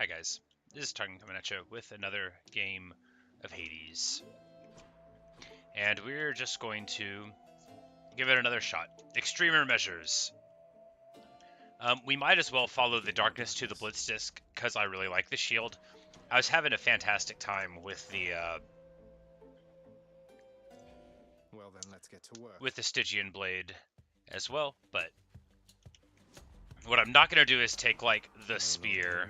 Hi guys, this is Tarkin coming at you with another game of Hades. And we're just going to give it another shot. Extremer measures. We might as well follow the darkness to the Blitz Disc, because I really like the shield. I was having a fantastic time with the Well then, let's get to work. with the Stygian blade as well, but what I'm not going to do is take, like, the spear.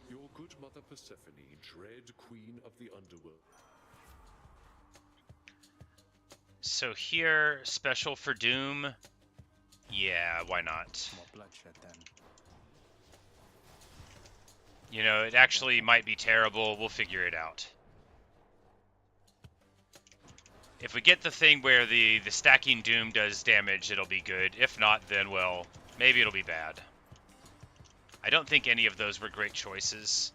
Your good mother Persephone, dread queen of the underworld. So here, special for Doom. Yeah, why not? More bloodshed then. You know, it actually might be terrible. We'll figure it out. If we get the thing where the stacking Doom does damage, it'll be good. If not, then, well, maybe it'll be bad. I don't think any of those were great choices.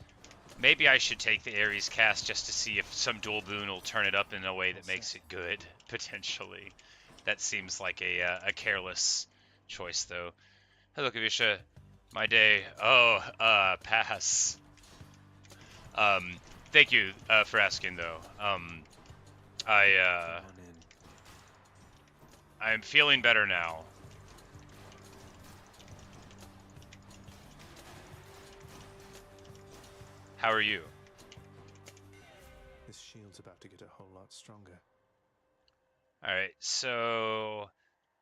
Maybe I should take the Ares cast just to see if some dual boon will turn it up in a way that makes it good, potentially. That seems like a careless choice, though. Hello, Kavisha. My day. Oh, pass. Thank you for asking, though. I'm feeling better now. How are you? This shield's about to get a whole lot stronger. Alright, so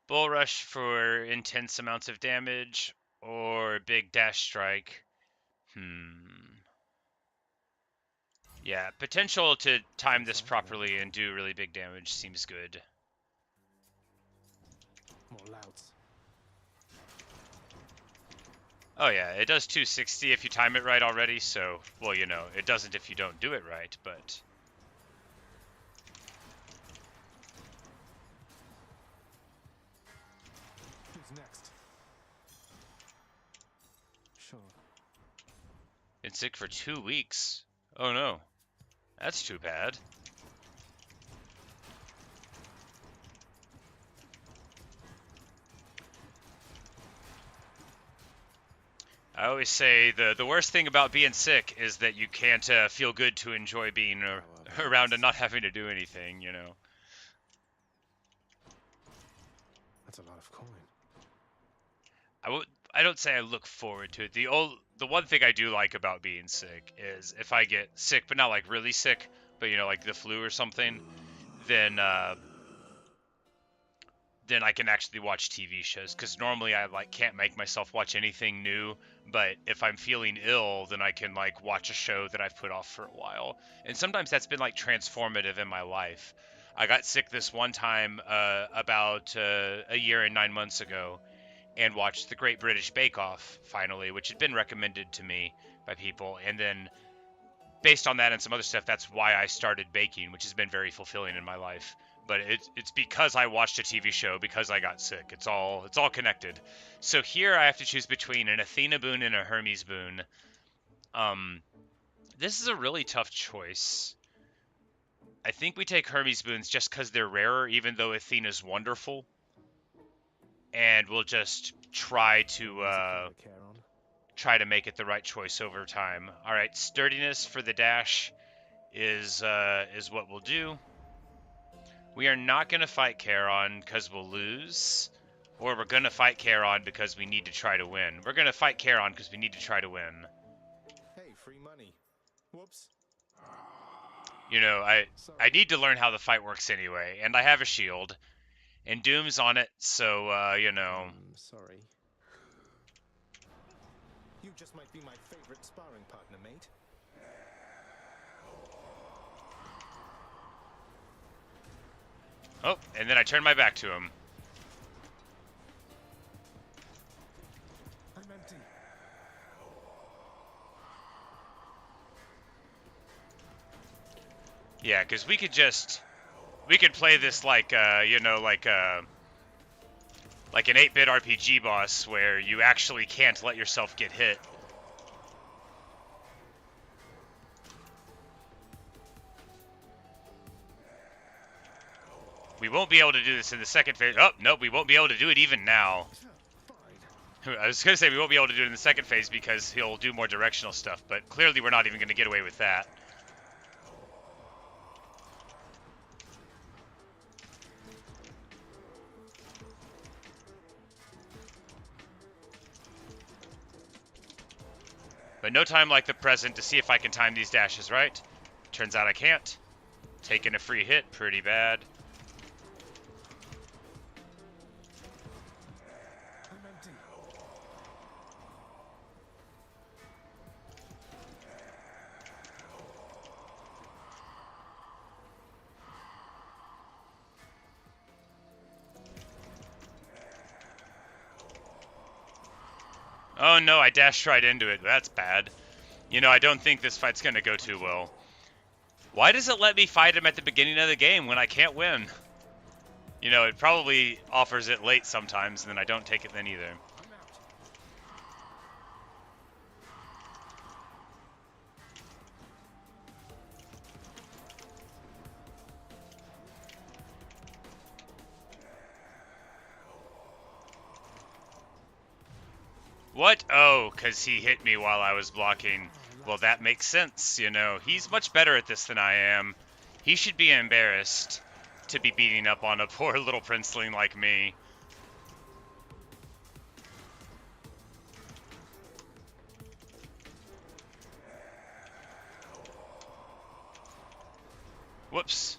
Bull Rush for intense amounts of damage, or Big Dash Strike. Yeah, potential to time this properly and do really big damage seems good. More louds. Oh yeah, it does 260 if you time it right already, so, well, you know, it doesn't if you don't do it right, but... Who's next? Sure. Been sick for 2 weeks. Oh no. That's too bad. I always say the worst thing about being sick is that you can't feel good to enjoy being around and not having to do anything, you know. That's a lot of coin. I don't say I look forward to it. The one thing I do like about being sick is if I get sick, but not like really sick, but you know, like the flu or something, then I can actually watch TV shows, because normally I like can't make myself watch anything new, but if I'm feeling ill, then I can like watch a show that I've put off for a while. And sometimes that's been like transformative in my life. I got sick this one time about a year and 9 months ago, and watched The Great British Bake Off finally, which had been recommended to me by people, and then based on that and some other stuff, that's why I started baking, which has been very fulfilling in my life. But it's because I watched a TV show, because I got sick. It's all connected. So here I have to choose between an Athena boon and a Hermes boon. This is a really tough choice. I think we take Hermes boons just because they're rarer, even though Athena's wonderful. And we'll just try to make it the right choice over time. All right, sturdiness for the dash is what we'll do. We are not going to fight Charon because we'll lose, or we're going to fight Charon because we need to try to win. We're going to fight Charon because we need to try to win. Hey, free money. Whoops. You know, I need to learn how the fight works anyway, and I have a shield, and Doom's on it, so, you know. Sorry. You just might be my favorite sparring partner, mate. Oh, and then I turn my back to him. I'm empty. Yeah, because we could play this like, you know, like an 8-bit RPG boss where you actually can't let yourself get hit. We won't be able to do this in the second phase. Oh, no, we won't be able to do it even now. I was going to say we won't be able to do it in the second phase because he'll do more directional stuff, but clearly we're not even going to get away with that. But no time like the present to see if I can time these dashes right. Turns out I can't. Taking a free hit, pretty bad. I'm empty. Oh no, I dashed right into it. That's bad. You know, I don't think this fight's gonna go too well. Why does it let me fight him at the beginning of the game when I can't win? You know, it probably offers it late sometimes, and then I don't take it then either. I'm out. What? Oh, because he hit me while I was blocking. Well, that makes sense, you know. He's much better at this than I am. He should be embarrassed to be beating up on a poor little princeling like me. Whoops.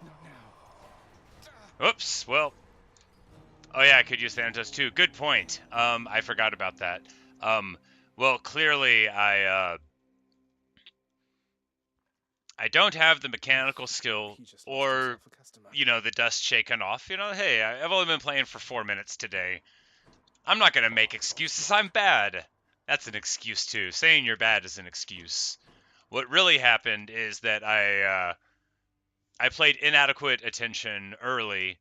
Not now. Oops, well. Oh yeah, I could use Thanatos too. Good point. I forgot about that. Well, clearly I don't have the mechanical skill He just lost or, himself a customer. you know, the dust shaken off. You know, hey, I've only been playing for 4 minutes today. I'm not gonna make excuses. I'm bad. That's an excuse too. Saying you're bad is an excuse. What really happened is that I played inadequate attention early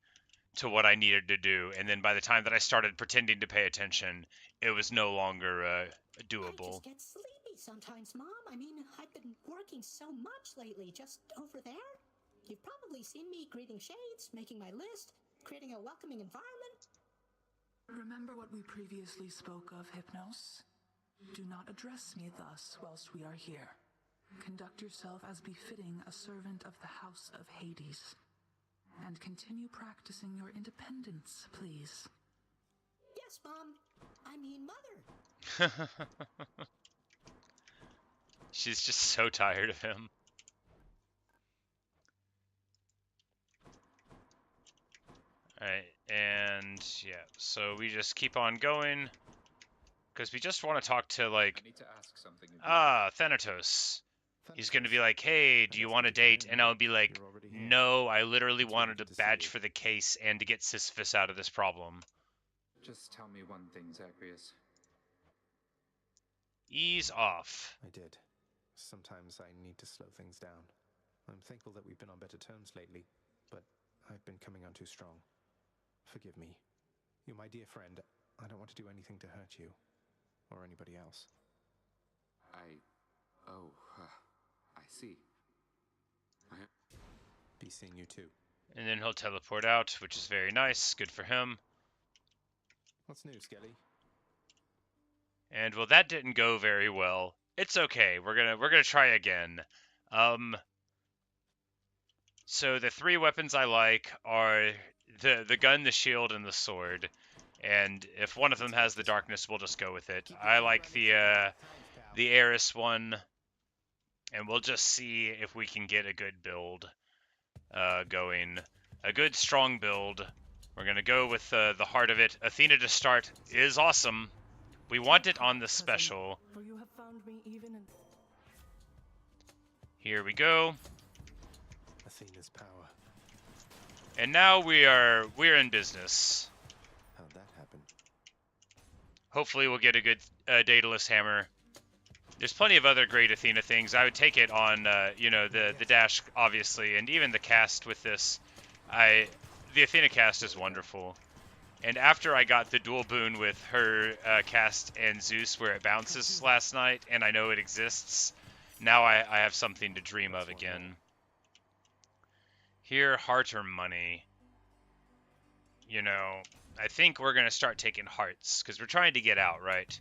to what I needed to do, and then by the time that I started pretending to pay attention, it was no longer I doable. just get sleepy sometimes, Mom. I mean, I've been working so much lately, just over there. You've probably seen me greeting shades, making my list, creating a welcoming environment. Remember what we previously spoke of, Hypnos? Do not address me thus whilst we are here. Conduct yourself as befitting a servant of the House of Hades. And continue practicing your independence, please. Yes, Mom. I mean, Mother. She's just so tired of him. Alright, and yeah, so we just keep on going. Because we just want to talk to, like, I need to ask something of you. Thanatos. He's going to be like, hey, do you want a date? And I'll be like, no, I literally wanted a badge for the case and to get Sisyphus out of this problem. Just tell me one thing, Zagreus. Ease off. I did. Sometimes I need to slow things down. I'm thankful that we've been on better terms lately, but I've been coming on too strong. Forgive me. You're my dear friend. I don't want to do anything to hurt you. Or anybody else. Oh, I see. Be seeing you too. And then he'll teleport out, which is very nice. Good for him. What's new, Skelly? And well, that didn't go very well. It's okay. We're gonna try again. So the 3 weapons I like are the gun, the shield, and the sword. And if one of them has the darkness, we'll just go with it. I like the Eris one, and we'll just see if we can get a good build going. A good, strong build. We're going to go with the heart of it. Athena to start is awesome. We want it on the special. For you have found me even in... Here we go. Athena's power. And now we're in business. How'd that happen? Hopefully we'll get a good Daedalus hammer. There's plenty of other great Athena things. I would take it on, you know, the dash, obviously, and even the cast with this. The Athena cast is wonderful. And after I got the dual boon with her cast and Zeus where it bounces last night, and I know it exists, now I have something to dream of again. Here, heart or money. You know, I think we're going to start taking hearts, because we're trying to get out, right?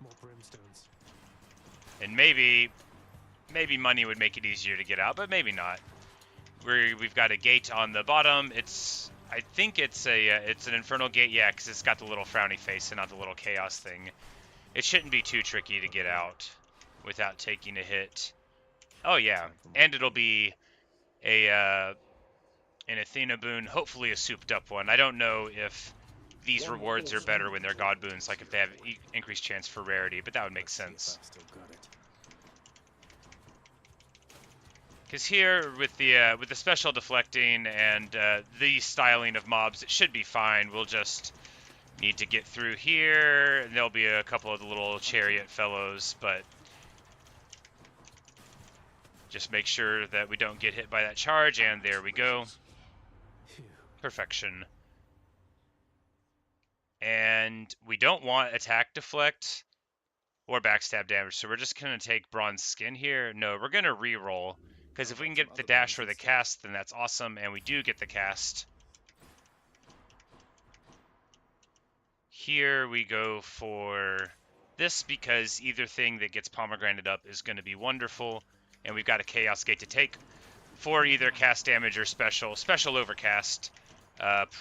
More brimstones. And maybe money would make it easier to get out, but maybe not. We've got a gate on the bottom. I think it's an infernal gate, yeah, because it's got the little frowny face and not the little chaos thing. It shouldn't be too tricky to get out without taking a hit. Oh yeah, and it'll be an Athena boon, hopefully a souped up one. I don't know if these rewards are better when they're god boons, like if they have increased chance for rarity, but that would make sense. Because here, with the special deflecting and the styling of mobs, it should be fine. We'll just need to get through here, and there'll be a couple of the little chariot fellows, but just make sure that we don't get hit by that charge, and there we go. Perfection. And we don't want attack deflect or backstab damage, so we're just going to take bronze skin here. No, we're going to reroll. Because if we can get the dash or the cast, then that's awesome, and we do get the cast. Here we go for this, because either thing that gets pomegranated up is going to be wonderful, and we've got a Chaos Gate to take for either cast damage or special overcast,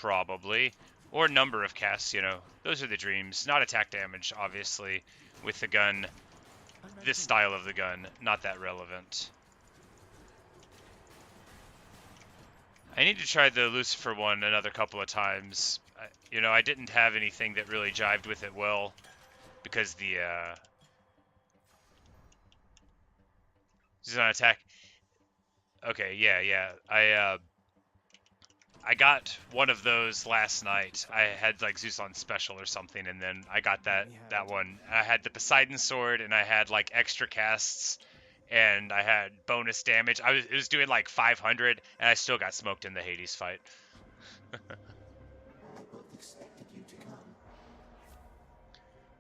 probably, or number of casts, you know. Those are the dreams. Not attack damage, obviously, with the gun. This style of the gun, not that relevant. I need to try the Lucifer one another couple of times. You know, I didn't have anything that really jived with it well, because the this is an attack. Okay, yeah. I got one of those last night. I had like Zeus on special or something, and then I got that one. I had the Poseidon sword, and I had like extra casts, and I had bonus damage. It was doing like 500, and I still got smoked in the Hades fight.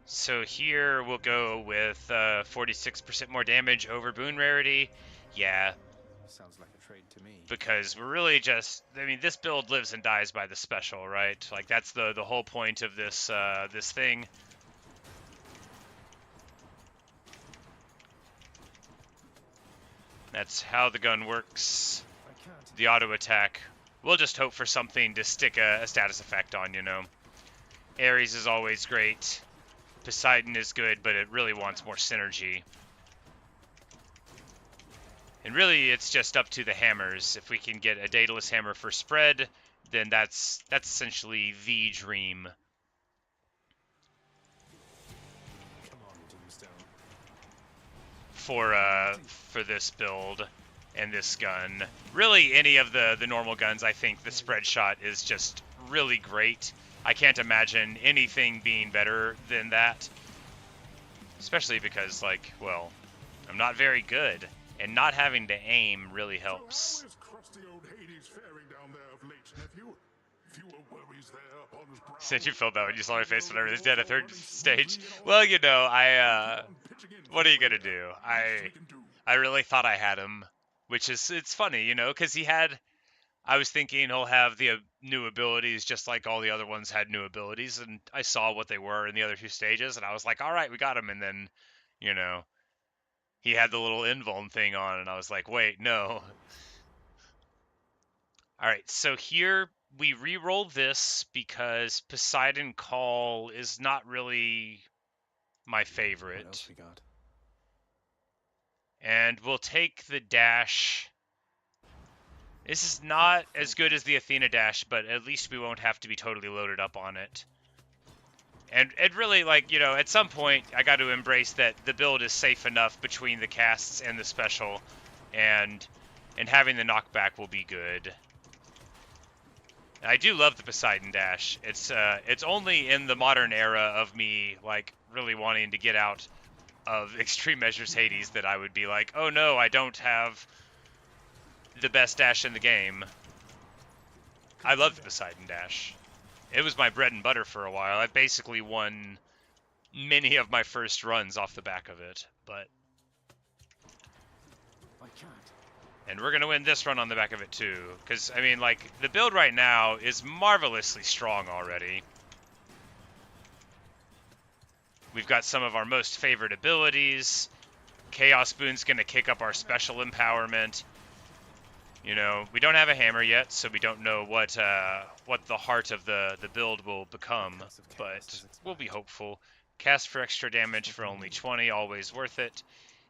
So here we'll go with 46% more damage over boon rarity. Yeah. Sounds like a trade to me. Because we're really just, I mean, this build lives and dies by the special, right? Like that's the whole point of this this thing. That's how the gun works. The auto attack. We'll just hope for something to stick a status effect on, you know. Ares is always great. Poseidon is good, but it really wants more synergy. And really, it's just up to the hammers. If we can get a Daedalus hammer for spread, then that's essentially the dream. Come on, Doomstone. For this build and this gun. Really, any of the normal guns, I think the spread shot is just really great. I can't imagine anything being better than that. Especially because, like, well, I'm not very good. And not having to aim really helps. So how is crusty old Hades faring down there of late, nephew? Fewer worries there upon his brow. Said you felt bad when you saw my face when I was dead at third stage. Well, you know, what are you gonna do? I really thought I had him, which is, it's funny, you know, because I was thinking he'll have the new abilities just like all the other ones had new abilities, and I saw what they were in the other two stages, and I was like, all right, we got him, and then, you know, he had the little invuln thing on, and I was like, wait, no. Alright, so here we re-roll this because Poseidon Call is not really my favorite. What else we got? And we'll take the dash. This is not as good as the Athena dash, but at least we won't have to be totally loaded up on it. And really, like, you know, at some point, I got to embrace that the build is safe enough between the casts and the special, and having the knockback will be good. And I do love the Poseidon dash. It's only in the modern era of me, like, really wanting to get out of Extreme Measures Hades that I would be like, oh no, I don't have the best dash in the game. I love the Poseidon dash. It was my bread and butter for a while. I basically won many of my first runs off the back of it, but... I can't. And we're going to win this run on the back of it too. Because, I mean, like, the build right now is marvelously strong already. We've got some of our most favored abilities. Chaos Boon's going to kick up our special empowerment. You know, we don't have a hammer yet, so we don't know what the heart of the build will become. But we'll be hopeful. Cast for extra damage for only 20, always worth it.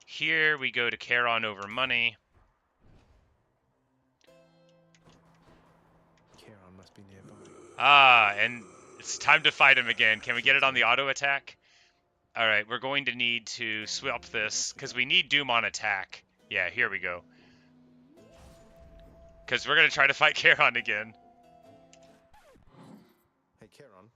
Here we go to Charon over money. Charon must be nearby. Ah, and it's time to fight him again. Can we get it on the auto attack? Alright, we're going to need to swap this, because we need Doom on attack. Yeah, here we go. Because we're going to try to fight Charon again. Hey, Charon.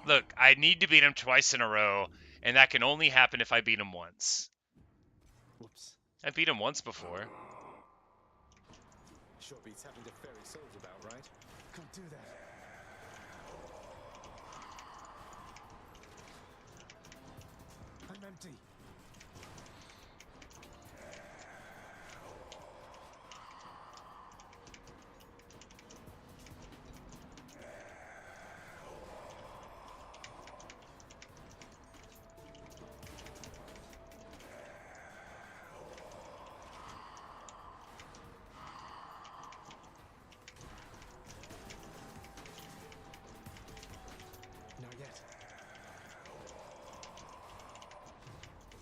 Look, I need to beat him twice in a row, and that can only happen if I beat him once. Whoops. I beat him once before. Sure beats having to ferry souls about, right? Can't do that. I'm empty. Not yet.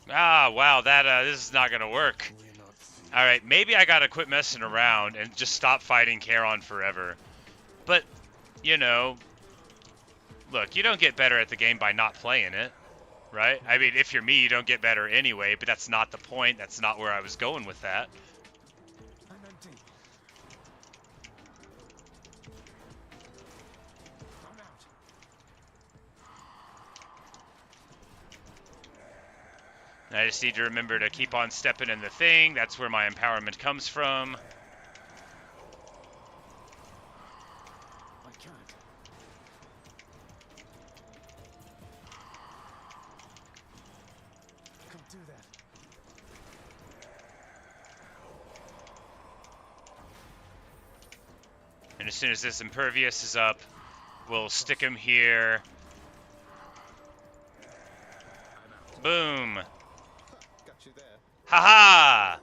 Ah, wow, this is not gonna work. We're not free. Alright, maybe I gotta quit messing around and just stop fighting Charon forever. But, you know, look, you don't get better at the game by not playing it, right? I mean, if you're me, you don't get better anyway, but that's not the point. That's not where I was going with that. I'm empty. I'm out. I just need to remember to keep on stepping in the thing. That's where my empowerment comes from. I can't. Can't do that. And as soon as this impervious is up, we'll stick him here. Boom. Got you there. Haha!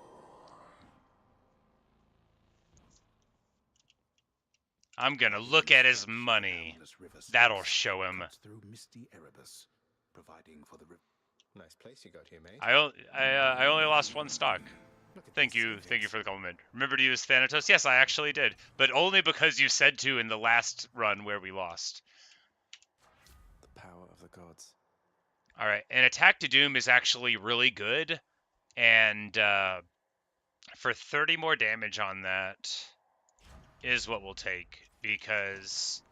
I'm gonna look at his money. That'll show him. Through misty Erebus, providing for the Nice place you got here, mate. I only lost one stock. Look at Thank these you savings. for the compliment. Remember to use Thanatos? Yes, I actually did, but only because you said to in the last run where we lost. The power of the gods. All right, and Attack to Doom is actually really good, and for 30 more damage on that is what we'll take, because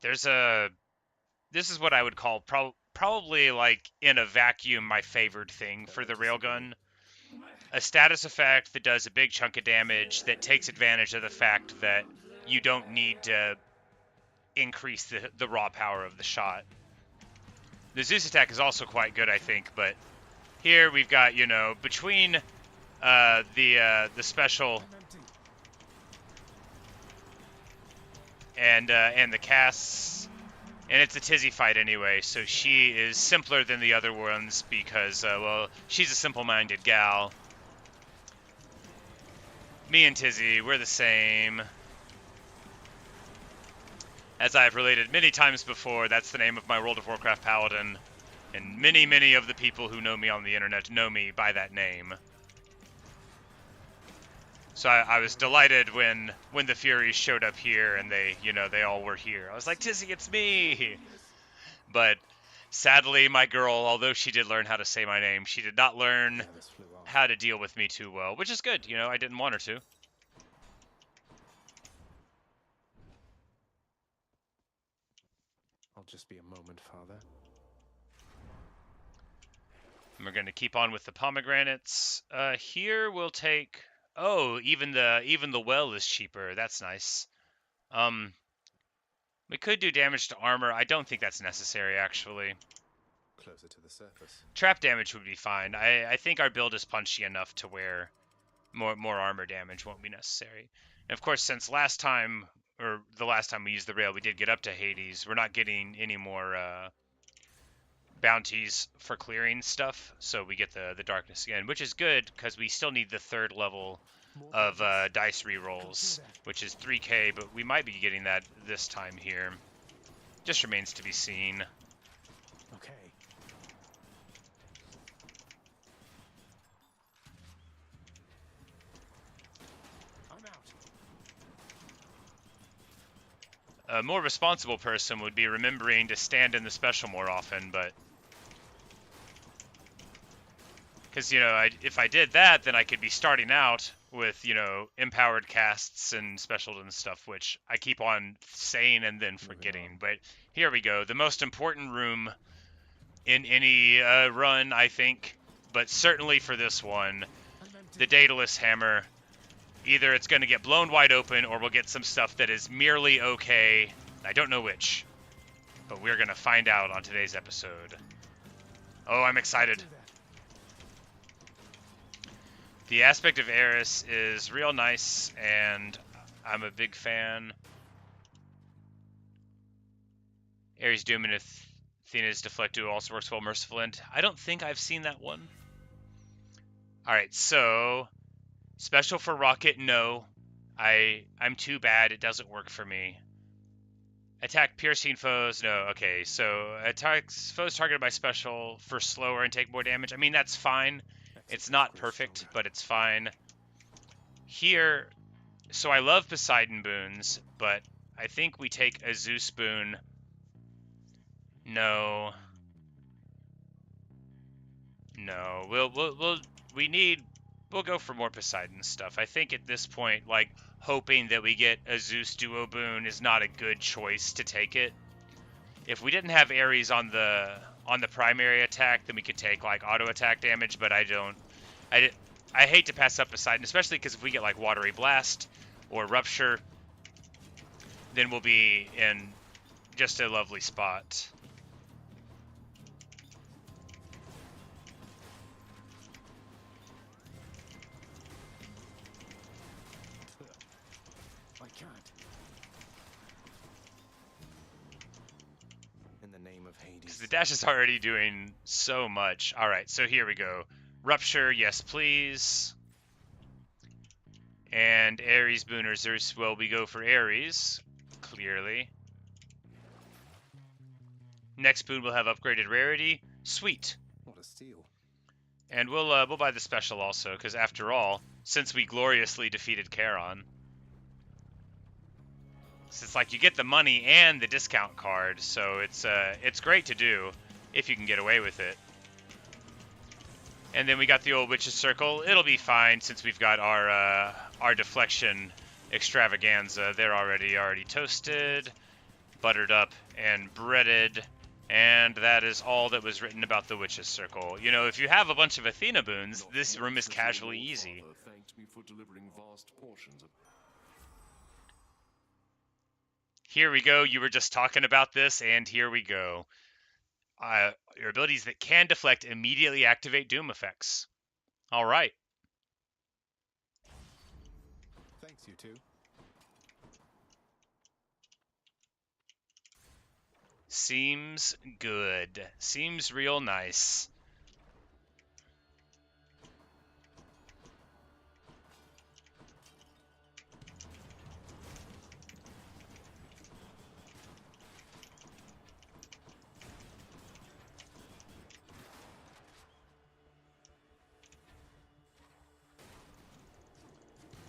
there's this is what I would call probably like in a vacuum my favored thing for the railgun. A status effect that does a big chunk of damage that takes advantage of the fact that you don't need to increase the raw power of the shot. The Zeus attack is also quite good, I think, but here we've got, you know, between the special and the casts, and it's a Tizzy fight anyway, so she is simpler than the other ones because, well, she's a simple-minded gal. Me and Tizzy, we're the same. As I've related many times before, that's the name of my World of Warcraft paladin, and many, many of the people who know me on the internet know me by that name. So I was delighted when the Furies showed up here and they, you know, they all were here. I was like, Tizzy, it's me! But sadly, my girl, although she did learn how to say my name, she did not learn Yeah, this flew off. how to deal with me too well, which is good, you know, I didn't want her to. I'll just be a moment, Father. And we're going to keep on with the pomegranates. Here we'll take... Oh, even the well is cheaper. That's nice. We could do damage to armor. I don't think that's necessary, actually. Closer to the surface. Trap damage would be fine. I think our build is punchy enough to where More armor damage won't be necessary. And of course, since last time, or the last time we used the rail, we did get up to Hades, we're not getting any more bounties for clearing stuff, so we get the darkness again, which is good because we still need the 3rd level of dice rerolls, which is 3k, but we might be getting that this time here. Just remains to be seen. Okay. I'm out. A more responsible person would be remembering to stand in the special more often, but because, you know, if I did that, then I could be starting out with, you know, empowered casts and specials and stuff, which I keep on saying and then forgetting. But here we go. The most important room in any run, I think, but certainly for this one, the Daedalus Hammer. Either it's going to get blown wide open or we'll get some stuff that is merely okay. I don't know which, but we're going to find out on today's episode. Oh, I'm excited. The aspect of Eris is real nice, and I'm a big fan. Ares Doom and Athena's Deflect Duo also works well. Merciful End. I don't think I've seen that one. Alright, so special for Rocket, no. I'm too bad, it doesn't work for me. Attack piercing foes, no. Okay, so attacks foes targeted by special for slower and take more damage. I mean, that's fine. It's not perfect, but it's fine. Here, so I love Poseidon boons, but I think we take a Zeus boon. No. No, we'll go for more Poseidon stuff. I think at this point, like, hoping that we get a Zeus duo boon is not a good choice to take it. If we didn't have Ares on the primary attack, then we could take like auto attack damage, but I hate to pass up Poseidon, especially because if we get like Watery Blast or Rupture, then we'll be in just a lovely spot. I can't. In the name of Hades. The dash is already doing so much. Alright, so here we go. Rupture, yes please. And Ares boon or Zeus, well, we go for Ares, clearly. Next boon will have upgraded rarity. Sweet. What a steal. And we'll buy the special also, because after all, since we gloriously defeated Charon, it's like you get the money and the discount card, so it's great to do if you can get away with it. And then we got the old Witch's Circle. It'll be fine since we've got our deflection extravaganza. They're already toasted, buttered up, and breaded. And that is all that was written about the Witch's Circle. You know, if you have a bunch of Athena boons, this room is casually easy. Thanked me for delivering vast portions of Here we go. You were just talking about this, and here we go. Your abilities that can deflect immediately activate Doom effects. All right. Thanks, you two. Seems good. Seems real nice.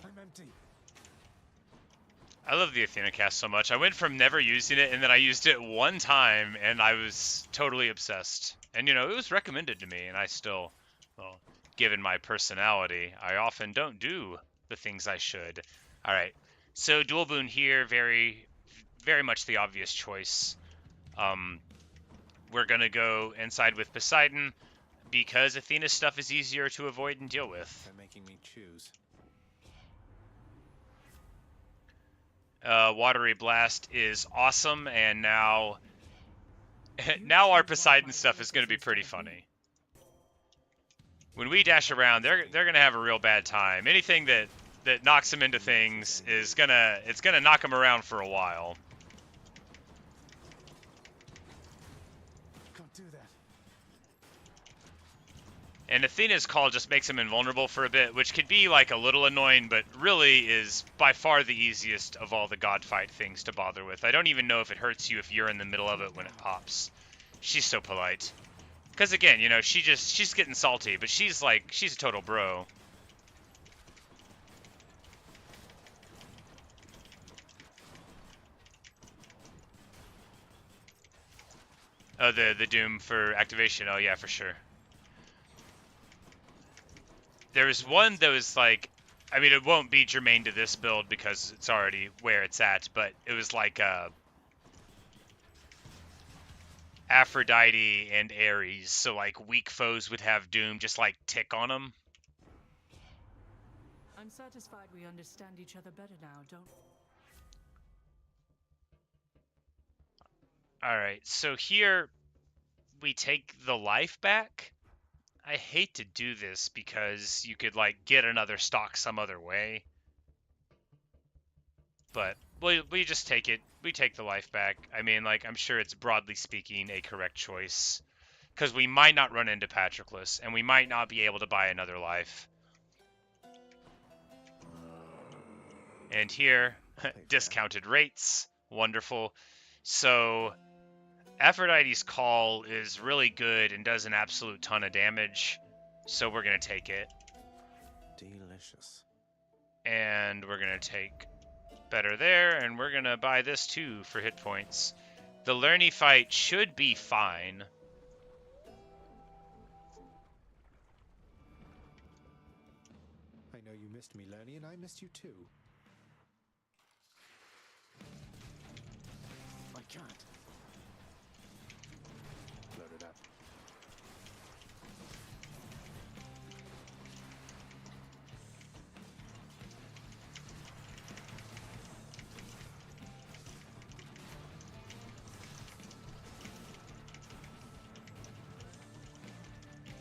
I'm empty. I love the Athena cast so much. I went from never using it, and then I used it one time, and I was totally obsessed. And, you know, it was recommended to me, and I still, well, given my personality, I often don't do the things I should. All right, so dual boon here, very, very much the obvious choice. We're going to go inside with Poseidon, because Athena's stuff is easier to avoid and deal with. They're making me choose. Watery Blast is awesome, and now our Poseidon stuff is going to be pretty funny. When we dash around, they're gonna have a real bad time. Anything that knocks them into things is gonna knock them around for a while. Can't do that. And Athena's call just makes him invulnerable for a bit, which could be like a little annoying, but really is by far the easiest of all the god fight things to bother with. I don't even know if it hurts you if you're in the middle of it when it pops. She's so polite. Because again, you know, she's getting salty, but she's a total bro. Oh, the Doom for activation. Oh yeah, for sure. There was one that was like, I mean, it won't be germane to this build because it's already where it's at, but it was like Aphrodite and Ares, so like weak foes would have Doom just like tick on them. I'm satisfied we understand each other better now, don't... Alright, so here we take the life back. I hate to do this because you could like get another stock some other way. But we just take it. We take the life back. I mean, like, I'm sure it's broadly speaking a correct choice. Because we might not run into Patroclus, and we might not be able to buy another life. And here, discounted rates. Wonderful. So, Aphrodite's call is really good and does an absolute ton of damage. So we're going to take it. Delicious. And we're going to take better there, and we're going to buy this too for hit points. The Lerny fight should be fine. I know you missed me, Lerny, and I missed you too. I can't. Load it up.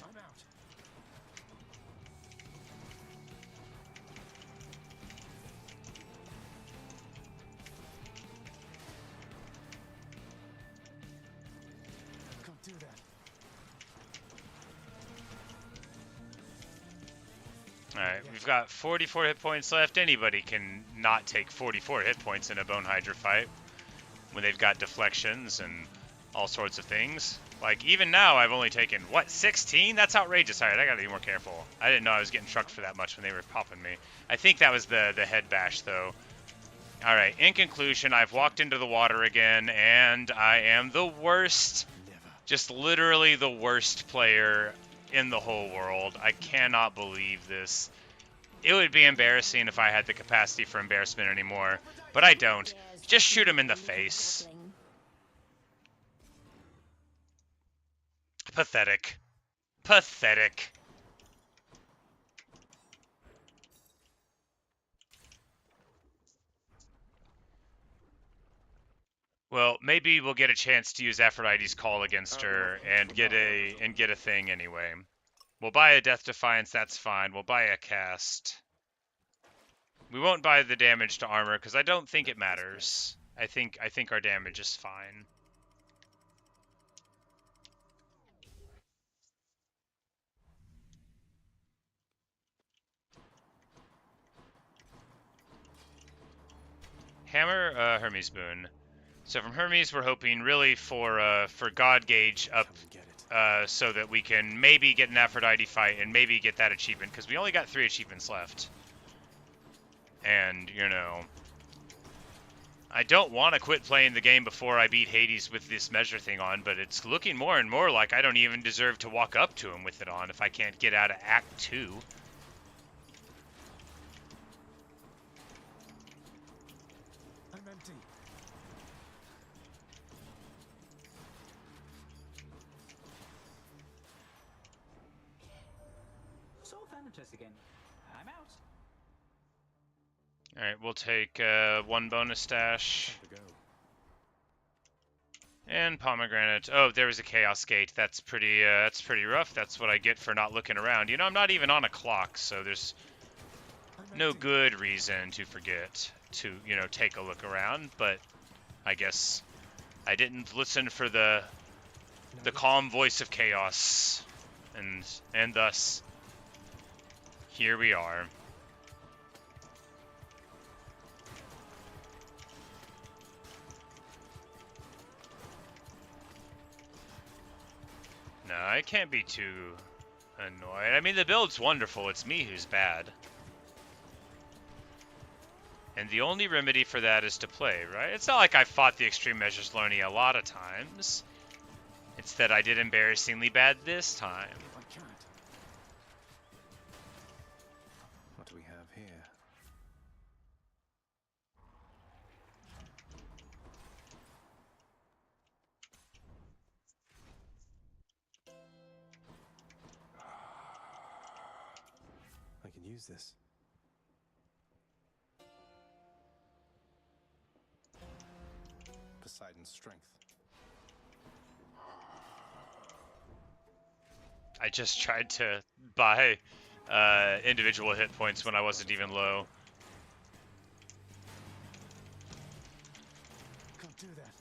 I'm out. Can't do that. Alright, we've got 44 hit points left. Anybody can not take 44 hit points in a Bone Hydra fight when they've got deflections and all sorts of things. Like, even now, I've only taken, what, 16? That's outrageous. Alright, I gotta be more careful. I didn't know I was getting trucked for that much when they were popping me. I think that was the head bash, though. Alright, in conclusion, I've walked into the water again, and I am the worst, just literally the worst player in the whole world. I cannot believe this. It would be embarrassing if I had the capacity for embarrassment anymore, but I don't. Just shoot him in the face. Pathetic. Pathetic. Well, maybe we'll get a chance to use Aphrodite's call against her and get a thing anyway. We'll buy a Death Defiance, that's fine. We'll buy a cast. We won't buy the damage to armor because I don't think it matters. I think our damage is fine. Hammer, Hermes Boon. So from Hermes, we're hoping really for God Gauge up, so that we can maybe get an Aphrodite fight and maybe get that achievement, because we only got 3 achievements left. And, you know, I don't want to quit playing the game before I beat Hades with this measure thing on, but it's looking more and more like I don't even deserve to walk up to him with it on if I can't get out of Act 2. I'm empty. So Thanatos again. I'm out. Alright, we'll take 1 bonus stash. And pomegranate. Oh, there was a chaos gate. That's pretty rough. That's what I get for not looking around. You know, I'm not even on a clock, so there's no good reason to forget to, you know, take a look around, but I guess I didn't listen for the calm voice of chaos, and thus here we are. No, I can't be too annoyed. I mean, the build's wonderful. It's me who's bad. And the only remedy for that is to play, right? It's not like I fought the extreme measures Loney a lot of times. It's that I did embarrassingly bad this time. I can't. What do we have here? I can use this. Poseidon's strength. I just tried to buy individual hit points when I wasn't even low. Can't do that.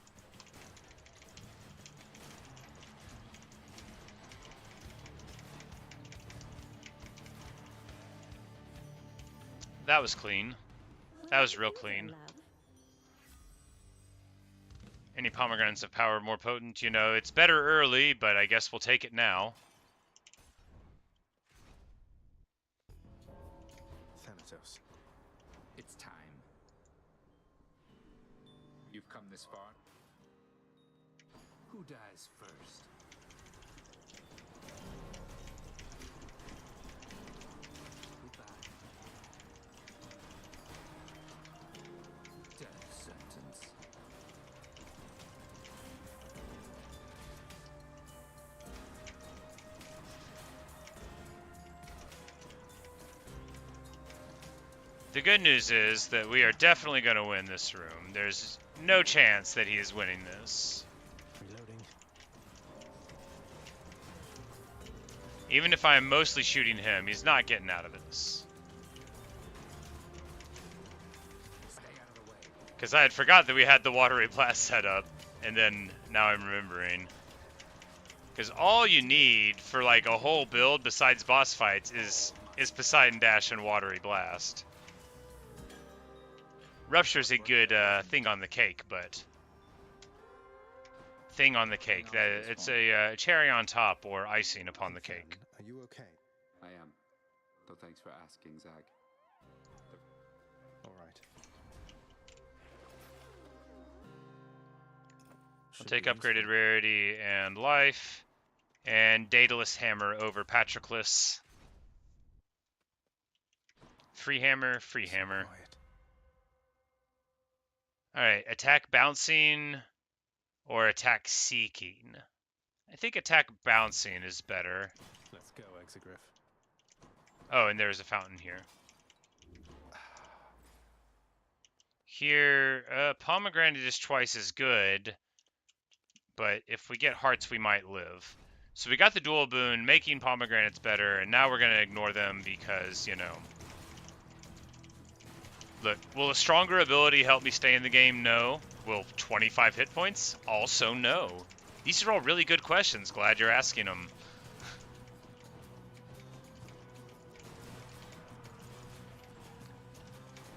That was clean. That was real clean. Any pomegranates of power more potent? You know, it's better early, but I guess we'll take it now. Thanatos. It's time. You've come this far. Who dies first? Goodbye. Death sentence. The good news is that we are definitely going to win this room. There's no chance that he is winning this. Reloading. Even if I'm mostly shooting him, he's not getting out of this. Stay out of the way. Because I had forgot that we had the watery blast set up, and then now I'm remembering. Because all you need for like a whole build besides boss fights is Poseidon Dash and Watery Blast. Rupture's a good thing on the cake, but thing on the cake. It's a cherry on top or icing upon the cake. Are you okay? I am. Though thanks for asking, Zag. All right. I'll take upgraded rarity and life, and Daedalus Hammer over Patroclus. Free hammer, free hammer. Alright, attack bouncing or attack seeking. I think attack bouncing is better. Let's go, Exegriff. Oh, and there's a fountain here. Here, pomegranate is twice as good, but if we get hearts, we might live. So we got the dual boon, making pomegranates better, and now we're going to ignore them because, you know... Look, will a stronger ability help me stay in the game? No. Will 25 hit points? Also no. These are all really good questions. Glad you're asking them.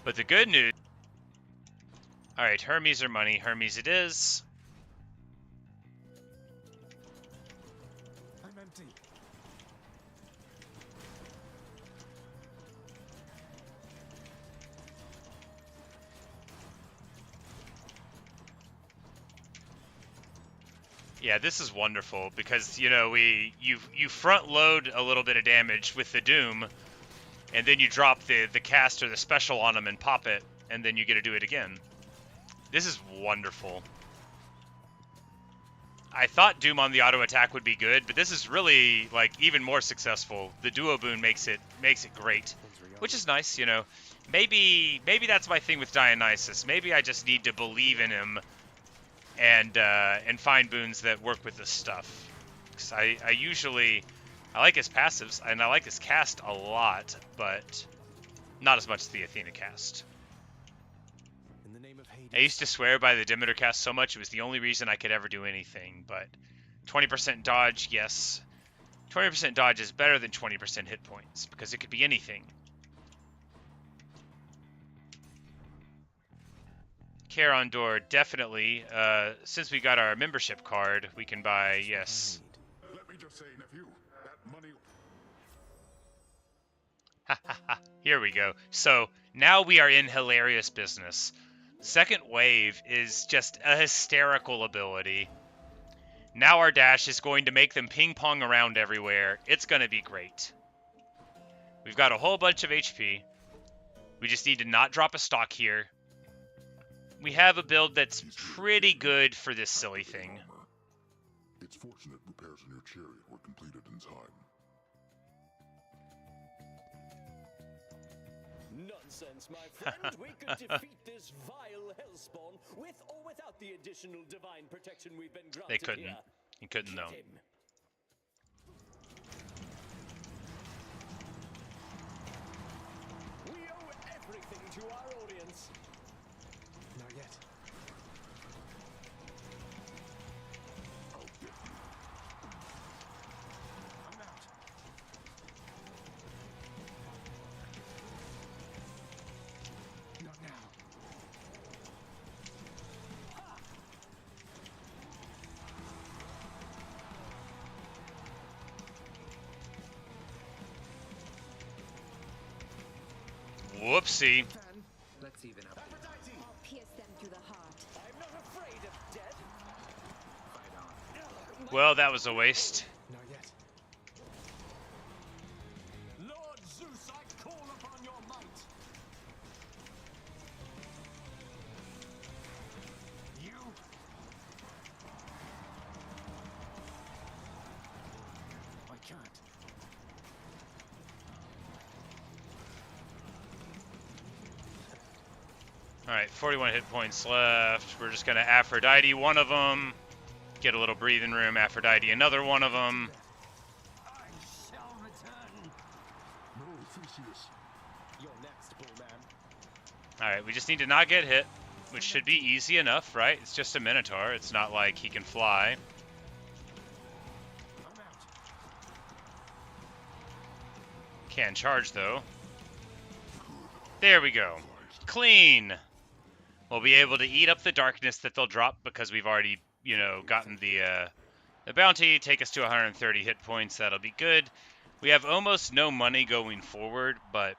But the good news... Alright, Hermes or money. Hermes it is. I'm empty. Yeah, this is wonderful because, you know, you front load a little bit of damage with the Doom, and then you drop the cast or the special on them and pop it, and then you get to do it again. This is wonderful. I thought Doom on the auto attack would be good, but this is really like even more successful. The duo boon makes it great, which is nice, you know. Maybe that's my thing with Dionysus. Maybe I just need to believe in him and find boons that work with this stuff. 'Cause I like his passives, and I like his cast a lot, but not as much as the Athena cast. In the name of Hades, I used to swear by the Demeter cast so much it was the only reason I could ever do anything, but 20% dodge, yes. 20% dodge is better than 20% hit points, because it could be anything. Charon Door, definitely. Since we got our membership card, we can buy, yes. Let me just say, nephew, that money. Here we go. So, now we are in hilarious business. Second Wave is just a hysterical ability. Now our dash is going to make them ping-pong around everywhere. It's going to be great. We've got a whole bunch of HP. We just need to not drop a stock here. We have a build that's pretty good for this silly thing. It's fortunate repairs on your chariot were completed in time. Nonsense, my friend. We could defeat this vile hellspawn with or without the additional divine protection we've been granted. They couldn't. Here. He couldn't, though. We owe everything to our audience. not yet. I'll get you. I'm out. Not now. Whoopsie. Let's even up. I'll pierce them through the heart. I'm not afraid of death. Fight on. Well, that was a waste. Not yet. Lord Zeus, I call upon your might. You. I can't. Alright, 41 hit points left. We're just going to Aphrodite one of them. Get a little breathing room. Aphrodite another one of them. I shall return. No, Theseus. You're next, Bullman. Alright, we just need to not get hit, which should be easy enough, right? It's just a Minotaur. It's not like he can fly. I'm out. Can charge, though. There we go. Clean! We'll be able to eat up the darkness that they'll drop because we've already, you know, gotten the bounty. Take us to 130 hit points. That'll be good. We have almost no money going forward, but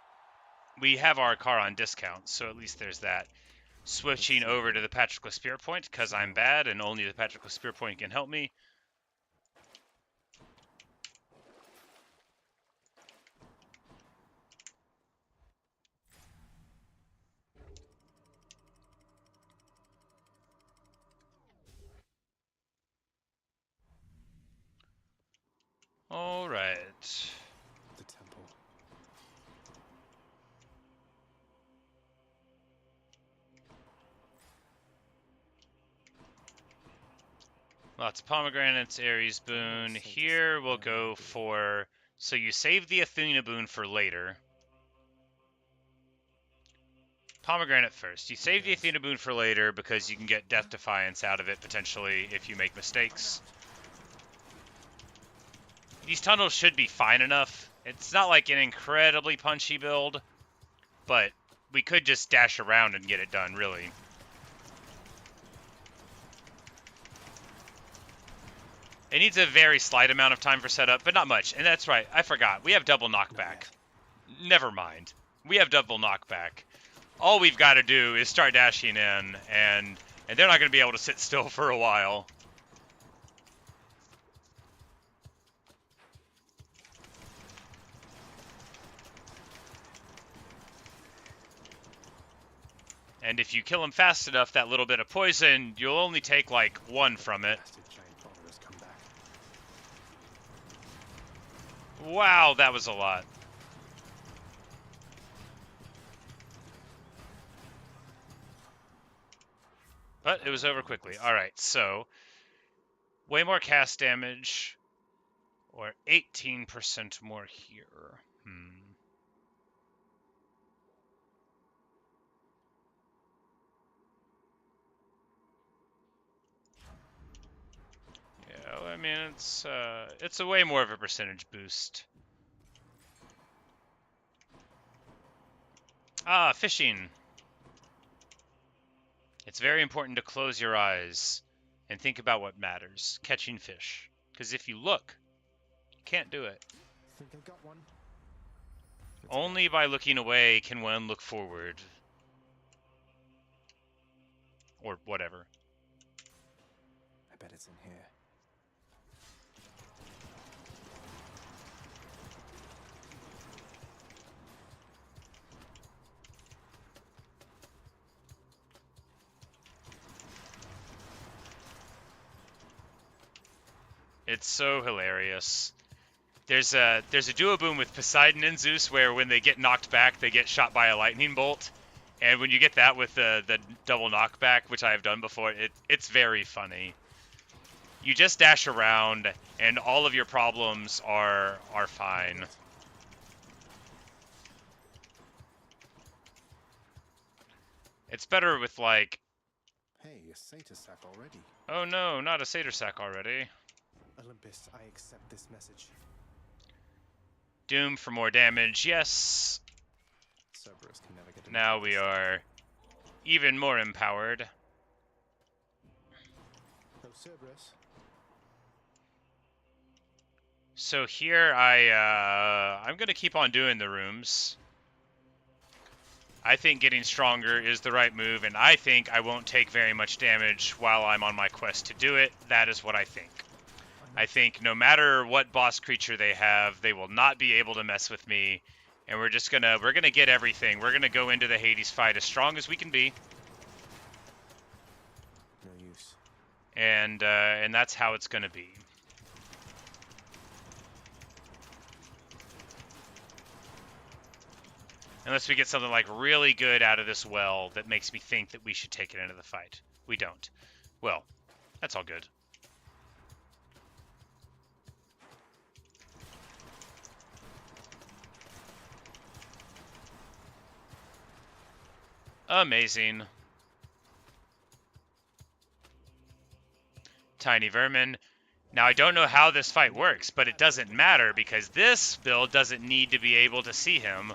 we have our car on discount, so at least there's that. Switching over to the Patroclus Spear Point because I'm bad and only the Patroclus Spear Point can help me. All right. The temple. Lots of pomegranates, Ares boon. Here we'll go for... So you save the Athena boon for later. Pomegranate first. You save the Athena boon for later because you can get Death Defiance out of it potentially if you make mistakes. These tunnels should be fine enough. It's not like an incredibly punchy build, but we could just dash around and get it done, really. It needs a very slight amount of time for setup, but not much. And that's right, I forgot. We have double knockback. Never mind. We have double knockback. All we've got to do is start dashing in, and they're not going to be able to sit still for a while. And if you kill him fast enough, that little bit of poison, you'll only take like one from it. Bastard giant followers come back. Wow, that was a lot. But it was over quickly. Alright, so way more cast damage, or 18% more here. Yeah, I mean, it's a way more of a percentage boost. Ah, fishing. It's very important to close your eyes and think about what matters, catching fish. Because if you look, you can't do it. Think I got one. Only by looking away can one look forward. Or whatever. I bet it's in here. It's so hilarious. There's a duo boom with Poseidon and Zeus where when they get knocked back, they get shot by a lightning bolt. And when you get that with the double knockback, which I have done before, it's very funny. You just dash around, and all of your problems are fine. It's better with, like... Hey, a satyr sack already. Oh no, not a satyr sack already. Olympus, I accept this message. Doom for more damage, yes. Cerberus can never get now we are even more empowered. Oh, Cerberus. So here I'm gonna keep on doing the rooms. I think getting stronger is the right move, and I think I won't take very much damage while I'm on my quest to do it. That is what I think. I think no matter what boss creature they have, they will not be able to mess with me, and we're gonna get everything. We're gonna go into the Hades fight as strong as we can be. No use. And that's how it's gonna be. Unless we get something like really good out of this well that makes me think that we should take it into the fight. We don't. Well, that's all good. Amazing. Tiny vermin. Now, I don't know how this fight works, but it doesn't matter because this build doesn't need to be able to see him.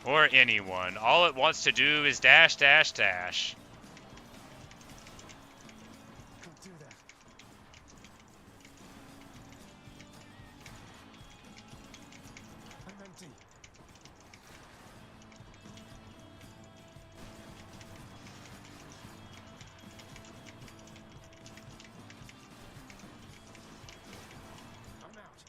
Or anyone. All it wants to do is dash, dash, dash. Can't do that. I'm empty. I'm out.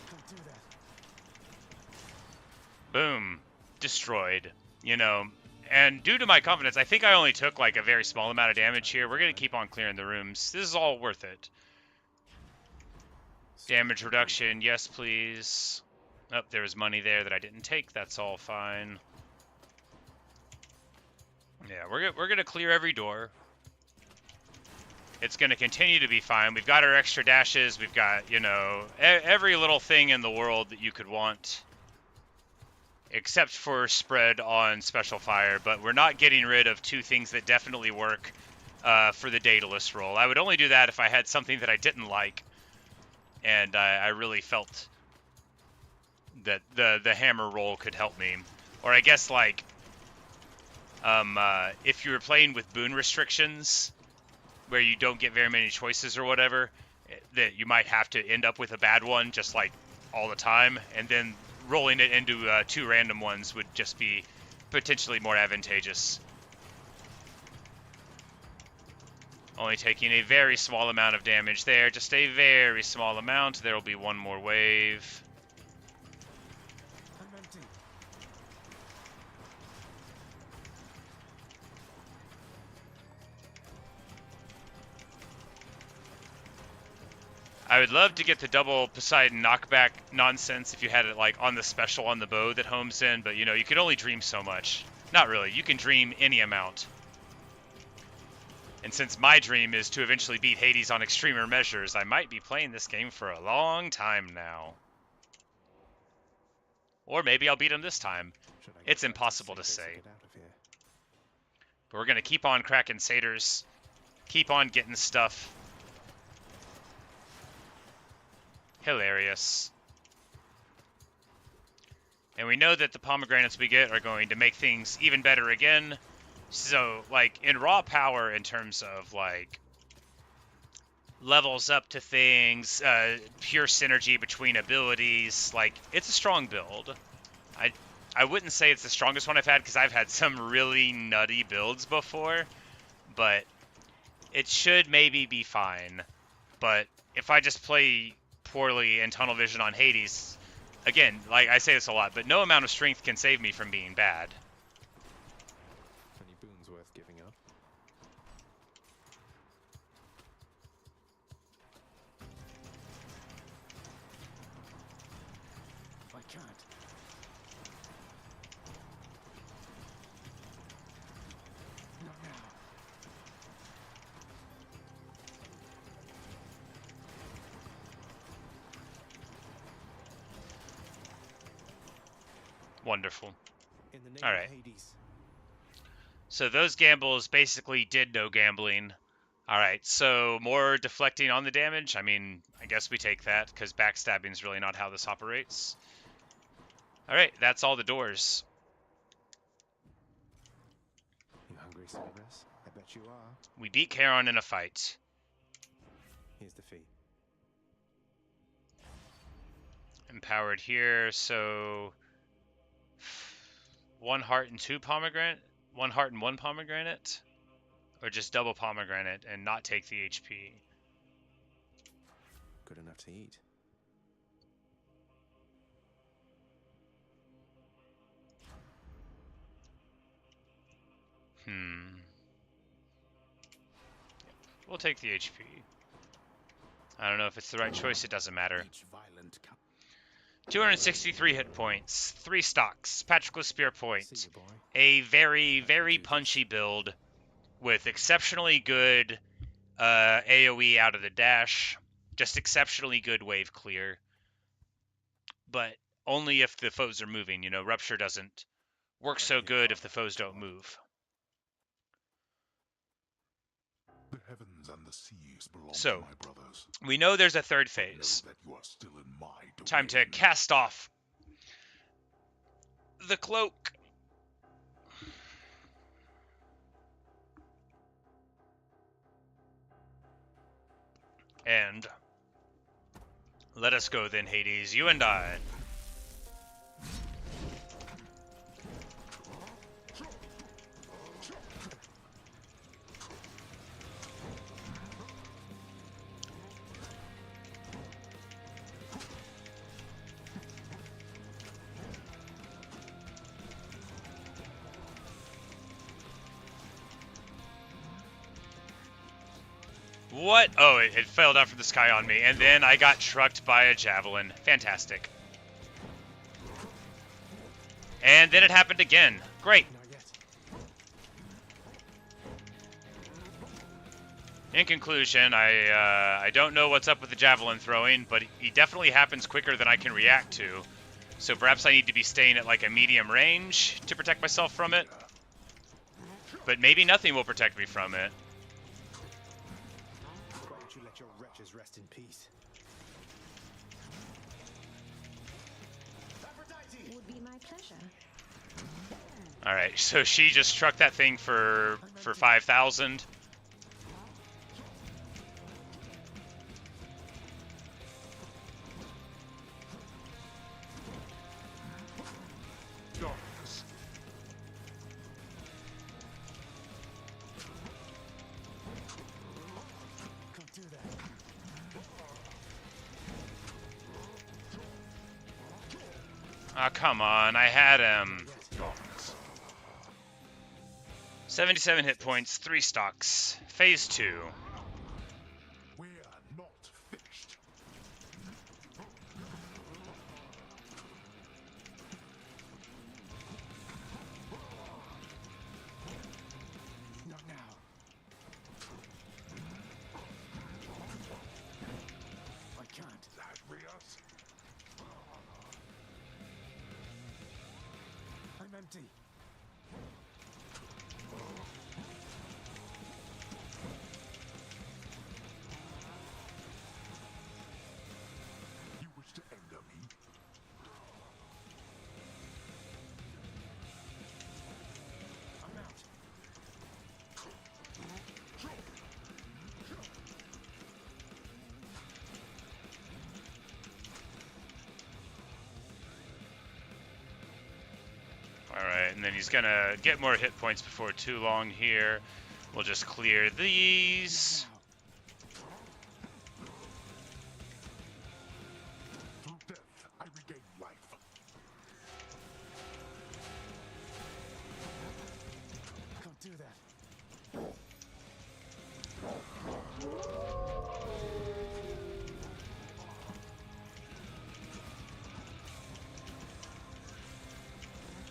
Can't do that. Boom. Destroyed. You know, and due to my confidence, I think I only took like a very small amount of damage here. We're going to keep on clearing the rooms. This is all worth it. Damage reduction, yes please. Oh, there was money there that I didn't take. That's all fine. Yeah, we're going to clear every door. It's going to continue to be fine. We've got our extra dashes. We've got, you know, every little thing in the world that you could want. Except for spread on special fire, but we're not getting rid of two things that definitely work for the Daedalus roll. I would only do that if I had something that I didn't like, and I really felt that the hammer roll could help me. Or I guess, like, if you were playing with boon restrictions, where you don't get very many choices or whatever, that you might have to end up with a bad one, just like all the time, and then rolling it into two random ones would just be potentially more advantageous. Only taking a very small amount of damage there, just a very small amount. There will be one more wave. I'm empty. I would love to get the double Poseidon knockback nonsense if you had it like on the special on the bow that homes in, but you know, you can only dream so much. Not really, you can dream any amount. And since my dream is to eventually beat Hades on extremer measures, I might be playing this game for a long time now. Or maybe I'll beat him this time. It's impossible to say. But we're going to keep on cracking satyrs. Keep on getting stuff. Hilarious. And we know that the pomegranates we get are going to make things even better again. So, like, in raw power, in terms of, like, levels up to things, pure synergy between abilities, like, it's a strong build. I wouldn't say it's the strongest one I've had, because I've had some really nutty builds before, but it should maybe be fine. But if I just play poorly in Tunnel Vision on Hades, again, like, I say this a lot, but no amount of strength can save me from being bad. Any boons worth giving up? I can't. Not now. Wonderful. In the name All of right. Hades. So those gambles basically did no gambling. Alright, so more deflecting on the damage. I mean, I guess we take that, because backstabbing is really not how this operates. Alright, that's all the doors. You hungry, Cerberus? I bet you are. We beat Charon in a fight. Here's the fee. Empowered here, so... 1 heart and 2 pomegranate? 1 heart and 1 pomegranate? Or just double pomegranate and not take the HP? Good enough to eat. We'll take the HP. I don't know if it's the right choice, it doesn't matter. 263 hit points, 3 stocks, Patroclus Spear Point. A very, very punchy build with exceptionally good AoE out of the dash. Just exceptionally good wave clear. But only if the foes are moving, you know, Rupture doesn't work so good if the foes don't move. The heavens and the seas belong So, to my brothers. we know there's a third phase. Know that you are still in my domain. Time to cast off the cloak. And let us go then, Hades, you and I. What? Oh, it fell down from the sky on me, and then I got trucked by a javelin. Fantastic. And then it happened again. Great. In conclusion, I don't know what's up with the javelin throwing, but he definitely happens quicker than I can react to. So perhaps I need to be staying at like a medium range to protect myself from it. But maybe nothing will protect me from it. Why don't you let your wretches rest in peace? Would be my pleasure. Alright, so she just trucked that thing for 5,000. Oh, come on, I had him. 77 hit points, 3 stocks. Phase 2. We're not finished. empty. You wish to anger me? I'm out. Alright, and then he's gonna get more hit points before too long here. We'll just clear these. Through death, I regain life. Can't do that.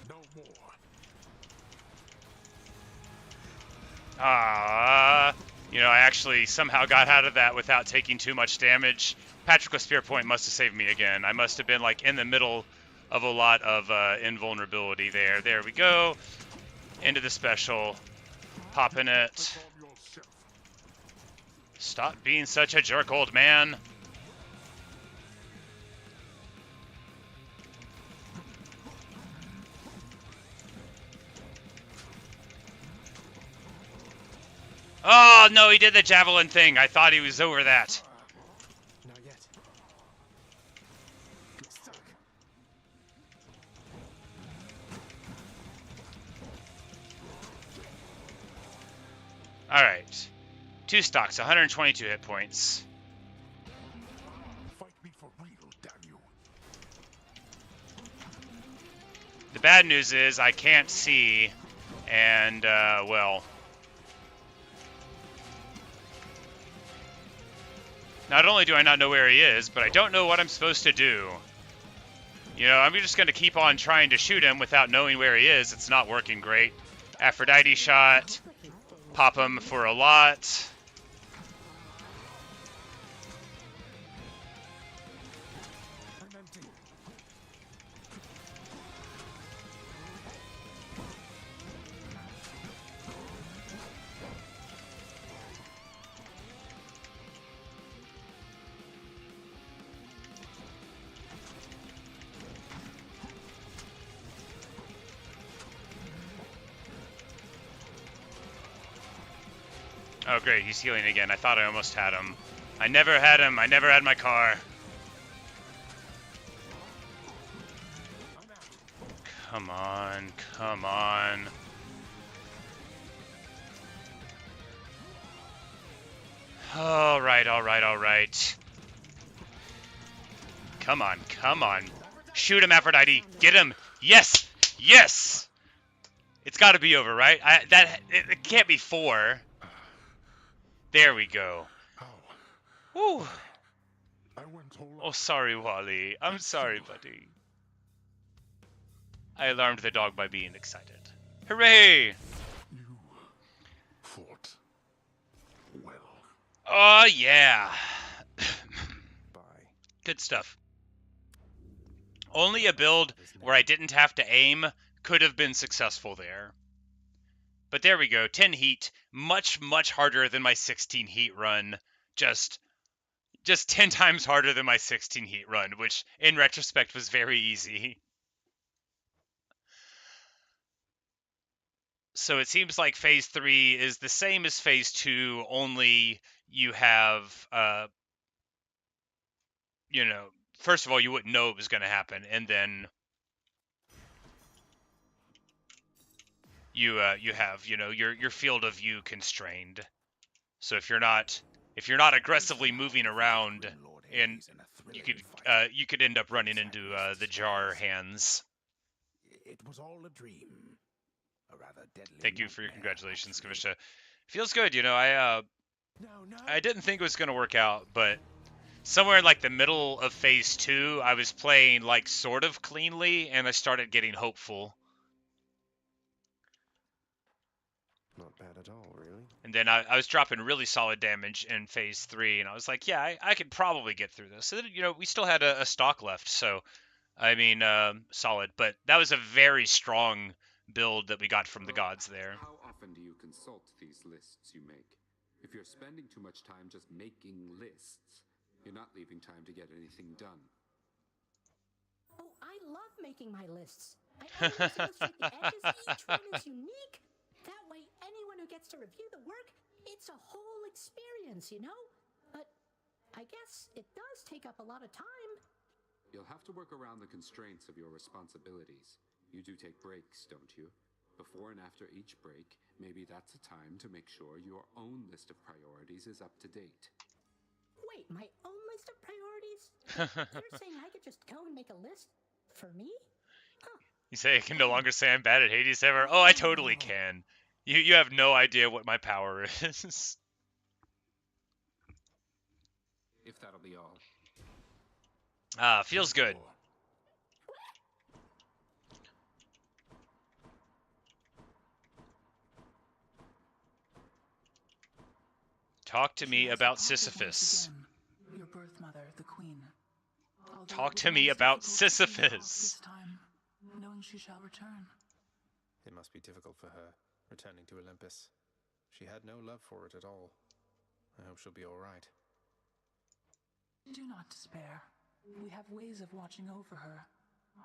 No more. You know, I actually somehow got out of that without taking too much damage. Patrick Spear Point must have saved me again. I must have been like in the middle of a lot of invulnerability there. There we go. Into the special. Popping it. Perform yourself. Stop being such a jerk, old man. Oh, no, he did the javelin thing. I thought he was over that. Not yet. Get stuck. All right. 2 stocks, 122 hit points. Fight me for real, damn you. The bad news is I can't see, and, well... Not only do I not know where he is, but I don't know what I'm supposed to do. You know, I'm just going to keep on trying to shoot him without knowing where he is. It's not working great. Aphrodite shot. Pop him for a lot. I'm empty. Oh, great. He's healing again. I thought I almost had him. I never had him. I never had my car. Come on. Come on. All right, all right, all right. Come on, come on. Shoot him, Aphrodite. Get him. Yes, yes. It's got to be over, right? It can't be 4. There we go. Woo. I went all Oh, sorry, Wally. I'm sorry, buddy. I alarmed the dog by being excited. Hooray! You fought well. Oh, yeah. Bye. Good stuff. Only a build where I didn't have to aim could have been successful there. But there we go. 10 heat. Much, much harder than my 16 heat run. Just 10 times harder than my 16 heat run, which in retrospect was very easy. So it seems like Phase 3 is the same as Phase 2, only you have, you know, first of all, you wouldn't know it was going to happen, and then you have, you know, your field of view constrained. So if you're not aggressively moving around, and you could end up running into the jar hands. It was all a dream. A rather deadly Thank you for your nightmare, congratulations, actually. Kavisha. Feels good, you know. I No. didn't think it was gonna work out, but somewhere in like the middle of Phase 2, I was playing like sort of cleanly, and I started getting hopeful. Not bad at all, really. And then I was dropping really solid damage in Phase 3, and I was like, yeah, I could probably get through this. So then, you know, we still had a stock left, so I mean, solid. But that was a very strong build that we got from the gods there. How often do you consult these lists you make? If you're spending too much time just making lists, you're not leaving time to get anything done. Oh, I love making my lists. I always illustrate the edges. Each one is unique. That way, anyone who gets to review the work, it's a whole experience, you know? But I guess it does take up a lot of time. You'll have to work around the constraints of your responsibilities. You do take breaks, don't you? Before and after each break, maybe that's a time to make sure your own list of priorities is up to date. Wait, my own list of priorities? You're saying I could just go and make a list for me? Huh. You say I can no longer say I'm bad at Hades ever? Oh, I totally can. You have no idea what my power is. If that'll be all. Feels good. Talk to me about Sisyphus. Your birth mother, the queen. Talk to me about Sisyphus. Knowing she shall return. It must be difficult for her, returning to Olympus. She had no love for it at all. I hope she'll be all right. Do not despair. We have ways of watching over her.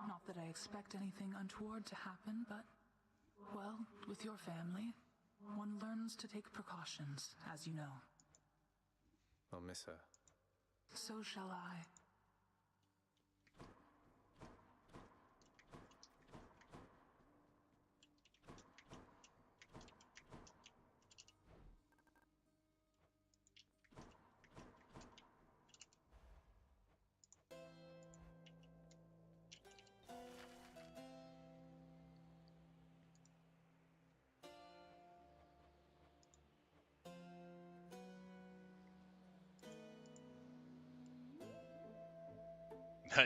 Not that I expect anything untoward to happen, but, well, with your family, one learns to take precautions, as you know. I'll miss her. So shall I.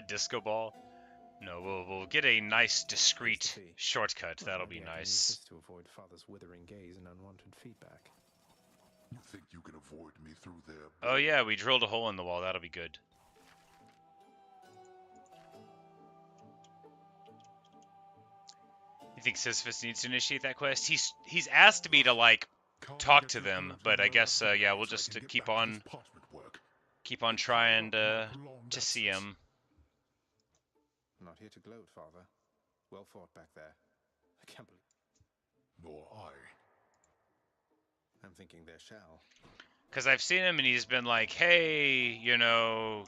Disco ball? No, we'll get a nice, discreet shortcut. That'll be nice. To avoid Father's withering gaze and unwanted feedback. You think you can avoid me through there? Oh yeah, we drilled a hole in the wall. That'll be good. You think Sisyphus needs to initiate that quest? He's asked me to like talk to them, but I guess yeah, we'll just keep on trying to see him. I'm not here to gloat, Father. Well fought back there. I can't believe. Nor I. I'm thinking there shall. Because I've seen him and he's been like, hey, you know,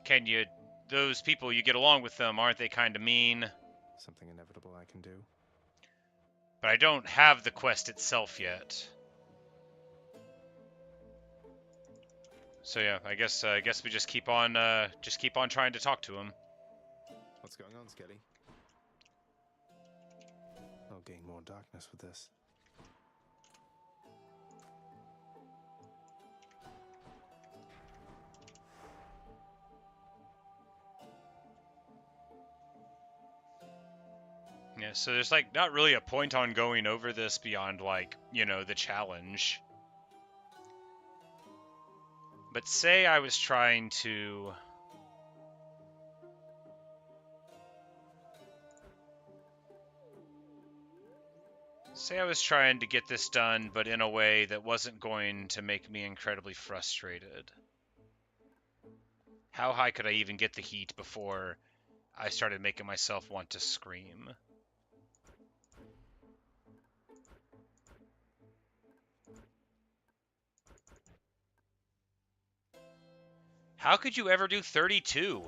can you, those people, you get along with them, aren't they kind of mean? Something inevitable I can do. But I don't have the quest itself yet. So yeah, I guess we just keep on trying to talk to him. What's going on, Skelly? I'll gain more darkness with this. Yeah, so there's like not really a point on going over this beyond like, you know, the challenge. But say I was trying to... Say I was trying to get this done, but in a way that wasn't going to make me incredibly frustrated. How high could I even get the heat before I started making myself want to scream? How could you ever do 32?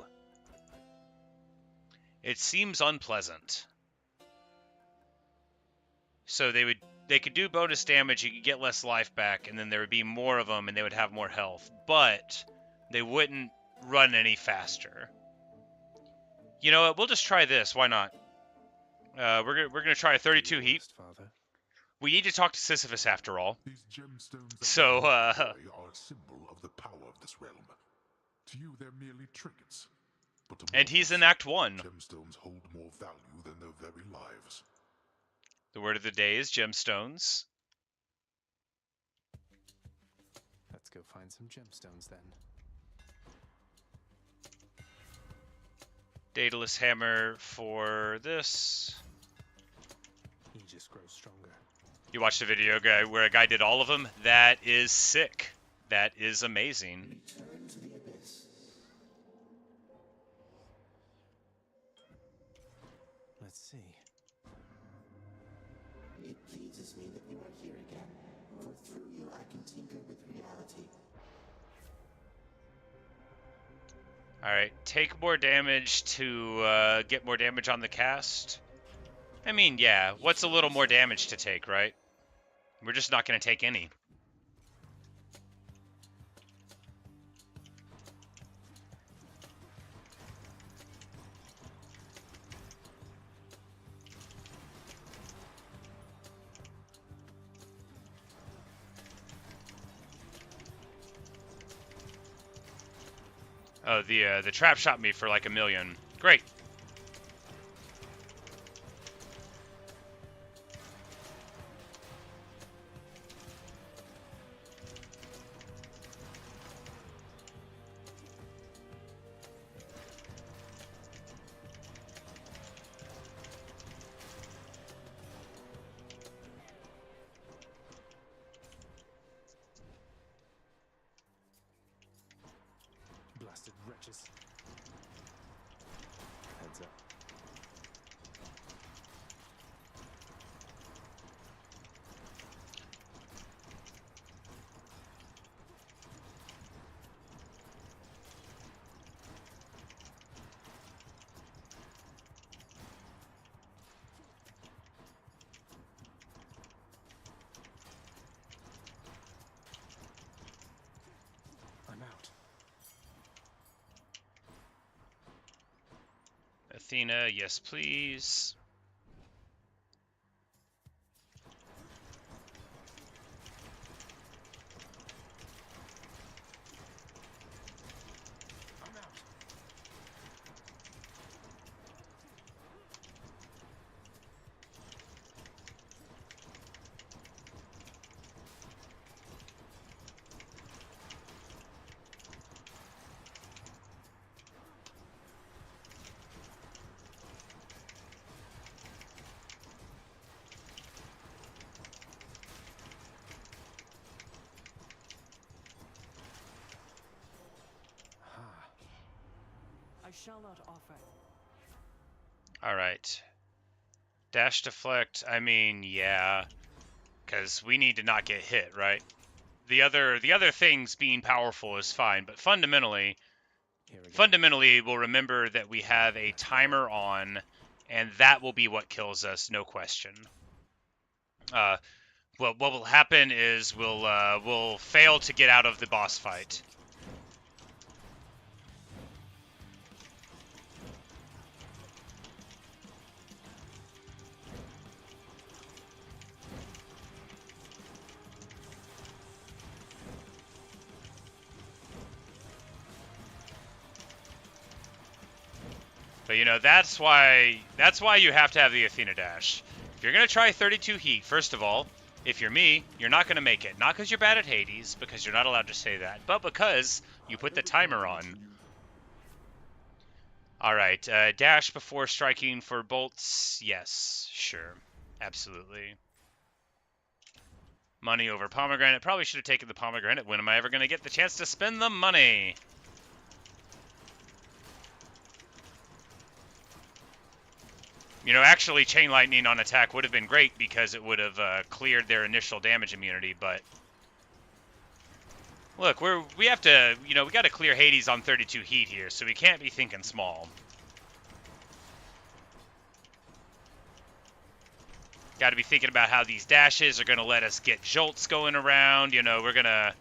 It seems unpleasant. So they could do bonus damage, you could get less life back, and then there would be more of them and they would have more health, but they wouldn't run any faster. You know what, we'll just try this, why not? We're gonna try a 32 heat. Father. We need to talk to Sisyphus after all. These gemstones So, are a symbol of the power of this realm. To you, they're merely trinkets. But to and he's in Act 1. Gemstones hold more value than their very lives. The word of the day is gemstones. Let's go find some gemstones then. Daedalus hammer for this. He just grows stronger. You watched the video guy where a guy did all of them? That is sick. That is amazing. Return to the abyss. Let's see. It pleases me that you are here again, for through you I can tinker with reality. Alright, take more damage to get more damage on the cast. I mean, yeah, what's a little more damage to take, right? We're just not going to take any. Oh, the trap shot me for like 1,000,000. Great. Blasted wretches. Heads up. I'm out. Athena, yes please. I'm out. I shall not offer. Alright. Dash deflect, I mean, yeah. Because we need to not get hit, right? The other things being powerful is fine, but fundamentally we'll remember that we have a timer on, and that will be what kills us, no question. What will happen is we'll fail to get out of the boss fight. But you know, that's why you have to have the Athena dash. If you're gonna try 32 heat, first of all, if you're me, you're not gonna make it. Not because you're bad at Hades, because you're not allowed to say that, but because you put the timer on. Alright, dash before striking for bolts. Yes, sure. Absolutely. Money over pomegranate. Probably should have taken the pomegranate. When am I ever gonna get the chance to spend the money? You know, actually, Chain Lightning on attack would have been great because it would have cleared their initial damage immunity, but... Look, we have to, you know, we got to clear Hades on 32 heat here, so we can't be thinking small. Got to be thinking about how these dashes are going to let us get jolts going around. You know, we're going to...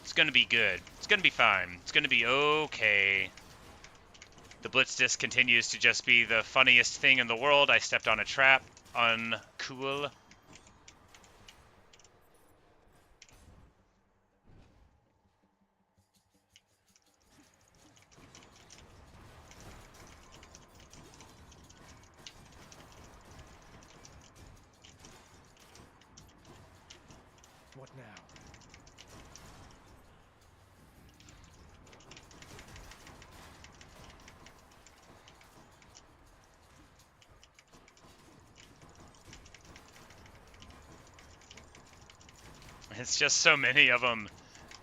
It's going to be good. It's going to be fine. It's going to be okay. The Blitz Disc continues to just be the funniest thing in the world. I stepped on a trap. Uncool. What now? It's just so many of them.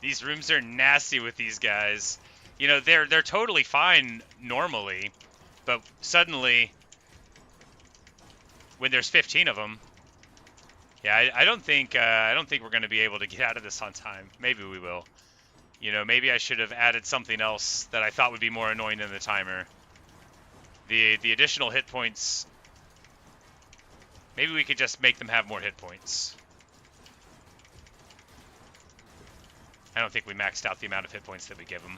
These rooms are nasty with these guys. You know, they're totally fine normally, but suddenly, when there's 15 of them, yeah, I don't think we're gonna be able to get out of this on time. Maybe we will. You know, maybe I should have added something else that I thought would be more annoying than the timer. The additional hit points. Maybe we could just make them have more hit points. I don't think we maxed out the amount of hit points that we give them.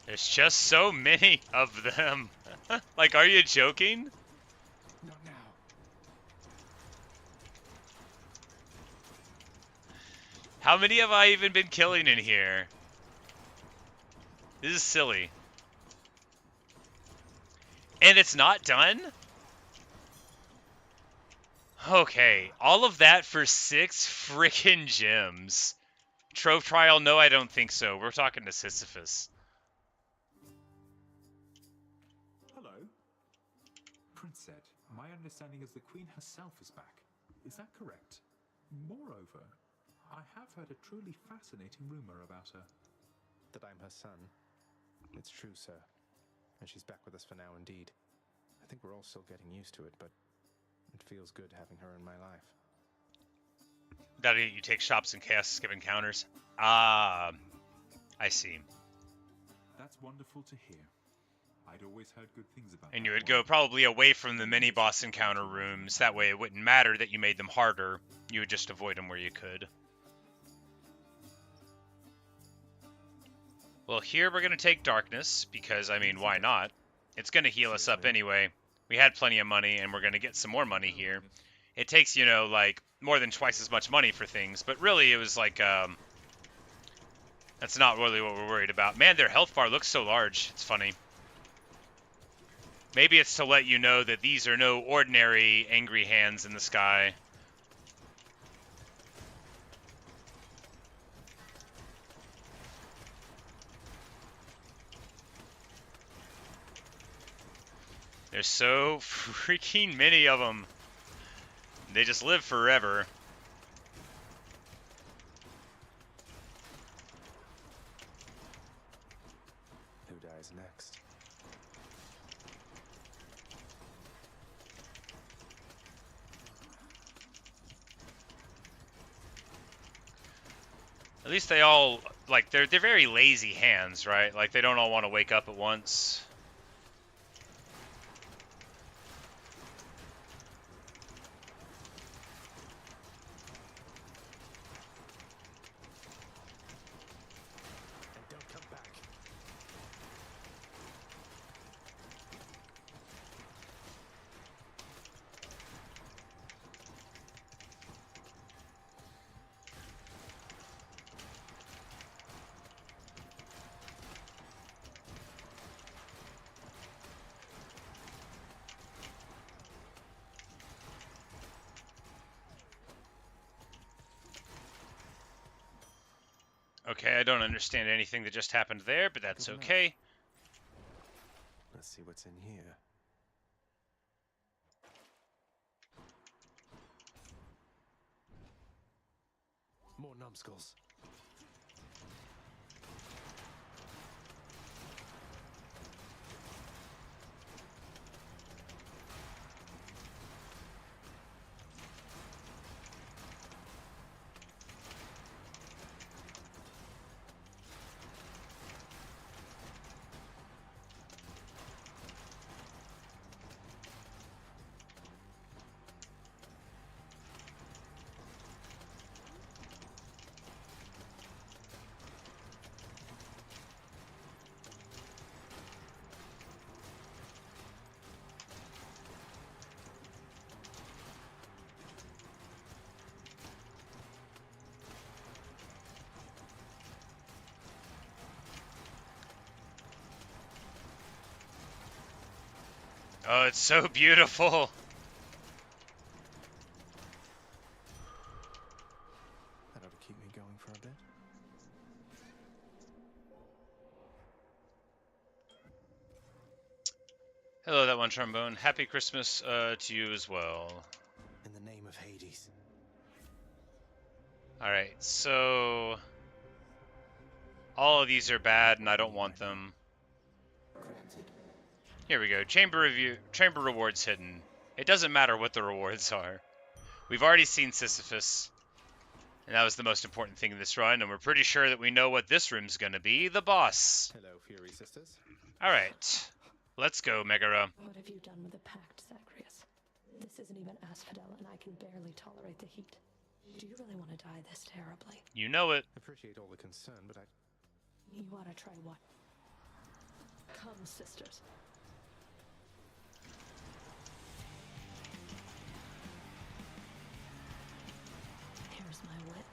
There's just so many of them. Like, are you joking? Not now. How many have I even been killing in here? This is silly. And it's not done? Okay, all of that for 6 frickin' gems. Trove trial? No, I don't think so. We're talking to Sisyphus. Hello. Prince said, my understanding is the Queen herself is back. Is that correct? Moreover, I have heard a truly fascinating rumor about her. That I'm her son. It's true, sir. And she's back with us for now, indeed. I think we're all still getting used to it, but it feels good having her in my life. That you take shops and chaos skip encounters. Ah, I see. That's wonderful to hear. I'd always heard good things about And you would go probably away from the mini boss encounter rooms. That way it wouldn't matter that you made them harder. You would just avoid them where you could. Well, here we're going to take Darkness, because, I mean, why not? It's going to heal us up anyway. We had plenty of money, and we're going to get some more money here. It takes, you know, like, more than twice as much money for things, but really it was like, that's not really what we're worried about. Man, their health bar looks so large. It's funny. Maybe it's to let you know that these are no ordinary angry hands in the sky. There's so freaking many of them. They just live forever. Who dies next? At least they all, like, they're very lazy hands, right? Like, they don't all want to wake up at once. Okay, I don't understand anything that just happened there, but that's okay. Let's see what's in here. More numbskulls. Oh, it's so beautiful. That ought to keep me going for a bit. Hello, that one trombone. Happy Christmas to you as well. In the name of Hades. Alright, so... all of these are bad and I don't want them. Here we go. Chamber rewards hidden. It doesn't matter what the rewards are. We've already seen Sisyphus. And that was the most important thing in this run, and we're pretty sure that we know what this room's gonna be. The boss. Hello, Fury Sisters. Alright. Let's go, Megara. What have you done with the pact, Zagreus? This isn't even Asphodel, and I can barely tolerate the heat. Do you really want to die this terribly? You know it. Appreciate all the concern, but I... You want to try what? Come, sisters. Here's my whip.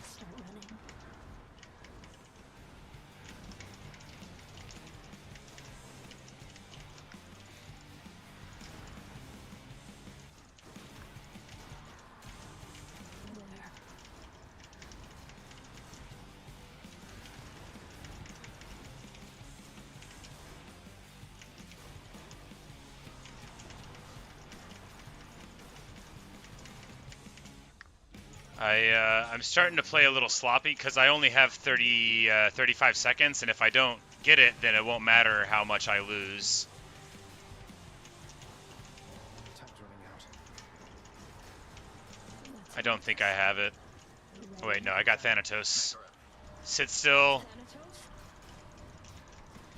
Start running. There. I'm starting to play a little sloppy because I only have 35 seconds, and if I don't get it, then it won't matter how much I lose. Time's running out. I don't think I have it. Oh wait, no, I got Thanatos. Sit still.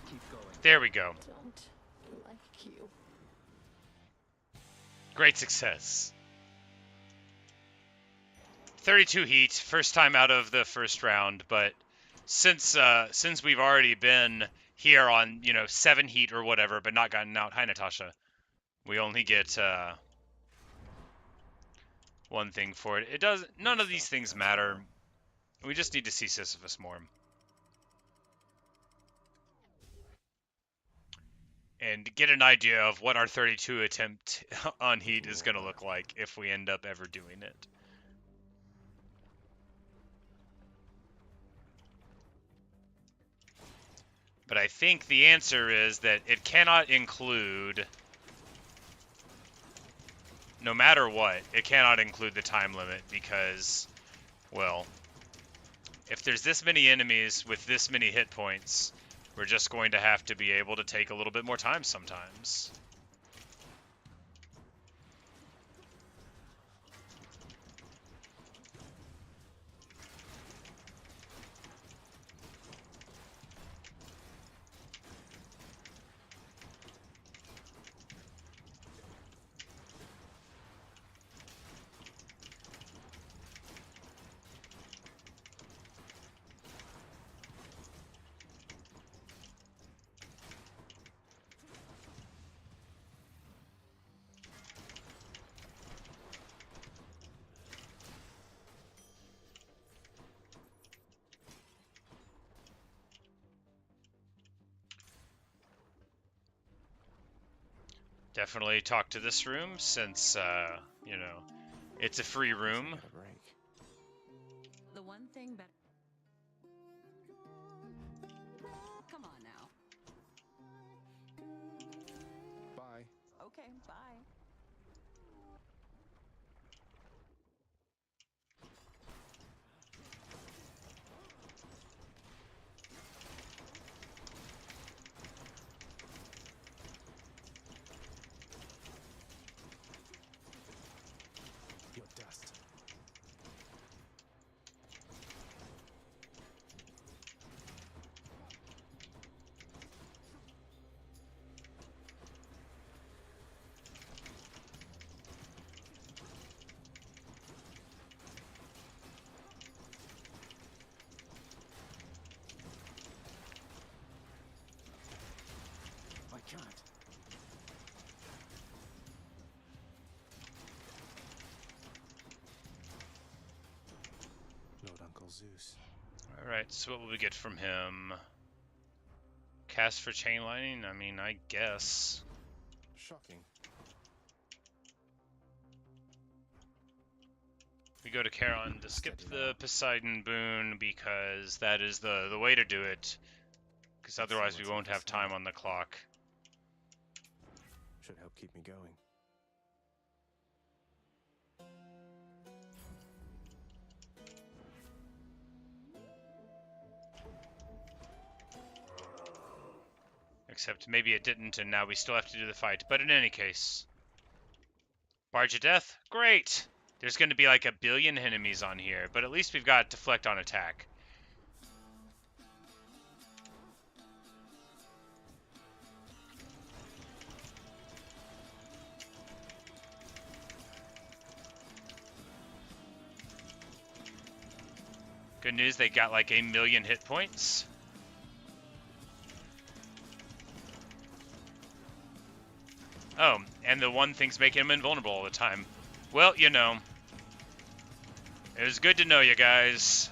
Keep going. There we go. Don't like you. Great success. 32 heat, first time out of the first round, but since we've already been here on, 7 heat or whatever, but not gotten out, hi Natasha, we only get one thing for it. None of these things matter. We just need to see Sisyphus more. And get an idea of what our 32 attempt on heat is going to look like if we end up ever doing it. But I think the answer is that it cannot include, no matter what, it cannot include the time limit because, well, if there's this many enemies with this many hit points, we're just going to have to be able to take a little bit more time sometimes. Definitely talk to this room since, it's a free room. The one thing better. Come on now. Bye. Okay, bye. Your dust. I can't. Lord Uncle Zeus. Alright, so what will we get from him? Cast for chain lightning? I mean, I guess. Shocking. We go to Charon to skip the Poseidon boon because that is the way to do it. Because otherwise we won't have time on the clock. Should help keep me going. Except maybe it didn't, and now we still have to do the fight. But in any case, Barge of Death, great! There's going to be like 1 billion enemies on here, but at least we've got Deflect on attack. Good news, they got like 1 million hit points. Oh, and the one thing's making him invulnerable all the time. Well, you know. It was good to know you guys.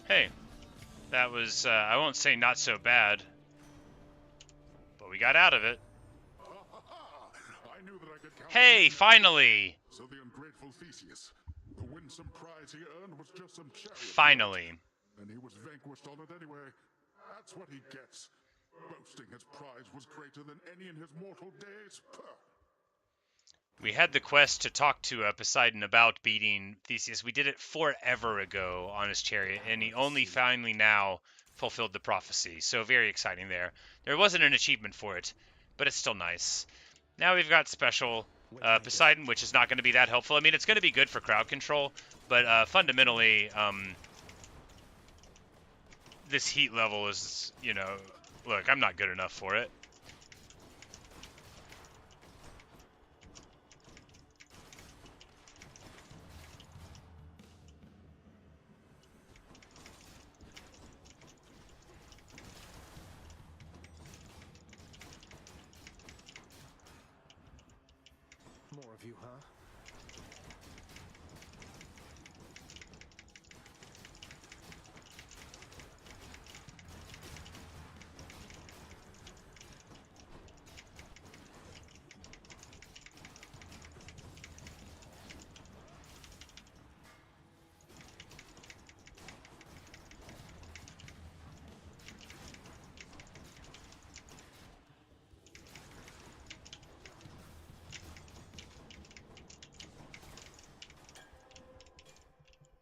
Hey, that was, I won't say not so bad, but we got out of it. I knew that I could count Hey, finally! So the ungrateful Theseus, the winsome prize he earned was just some chariot. Finally. And he was vanquished on it anyway. That's what he gets. Boasting his prize was greater than any in his mortal days. Puh. We had the quest to talk to Poseidon about beating Theseus. We did it forever ago on his chariot, and he only finally now fulfilled the prophecy. So very exciting there. There wasn't an achievement for it, but it's still nice. Now we've got special Poseidon, which is not going to be that helpful. I mean, it's going to be good for crowd control, but fundamentally, this heat level is, you know, look, I'm not good enough for it. More of you, huh?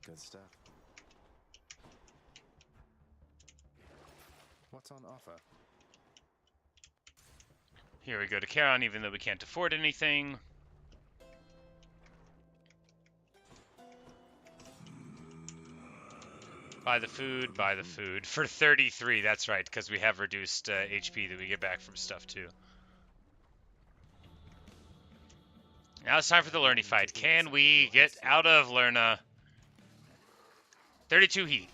Good stuff. What's on offer? Here we go to Charon, even though we can't afford anything. Buy the food, buy the food. For 33, that's right, because we have reduced HP that we get back from stuff too. Now it's time for the Lerny fight. Can we get out of Lerna? 32 heat.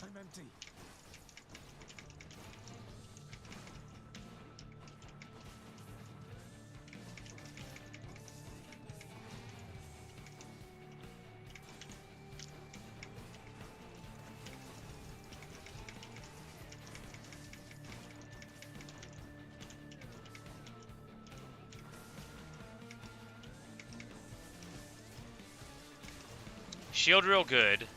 I'm empty. Shield real good.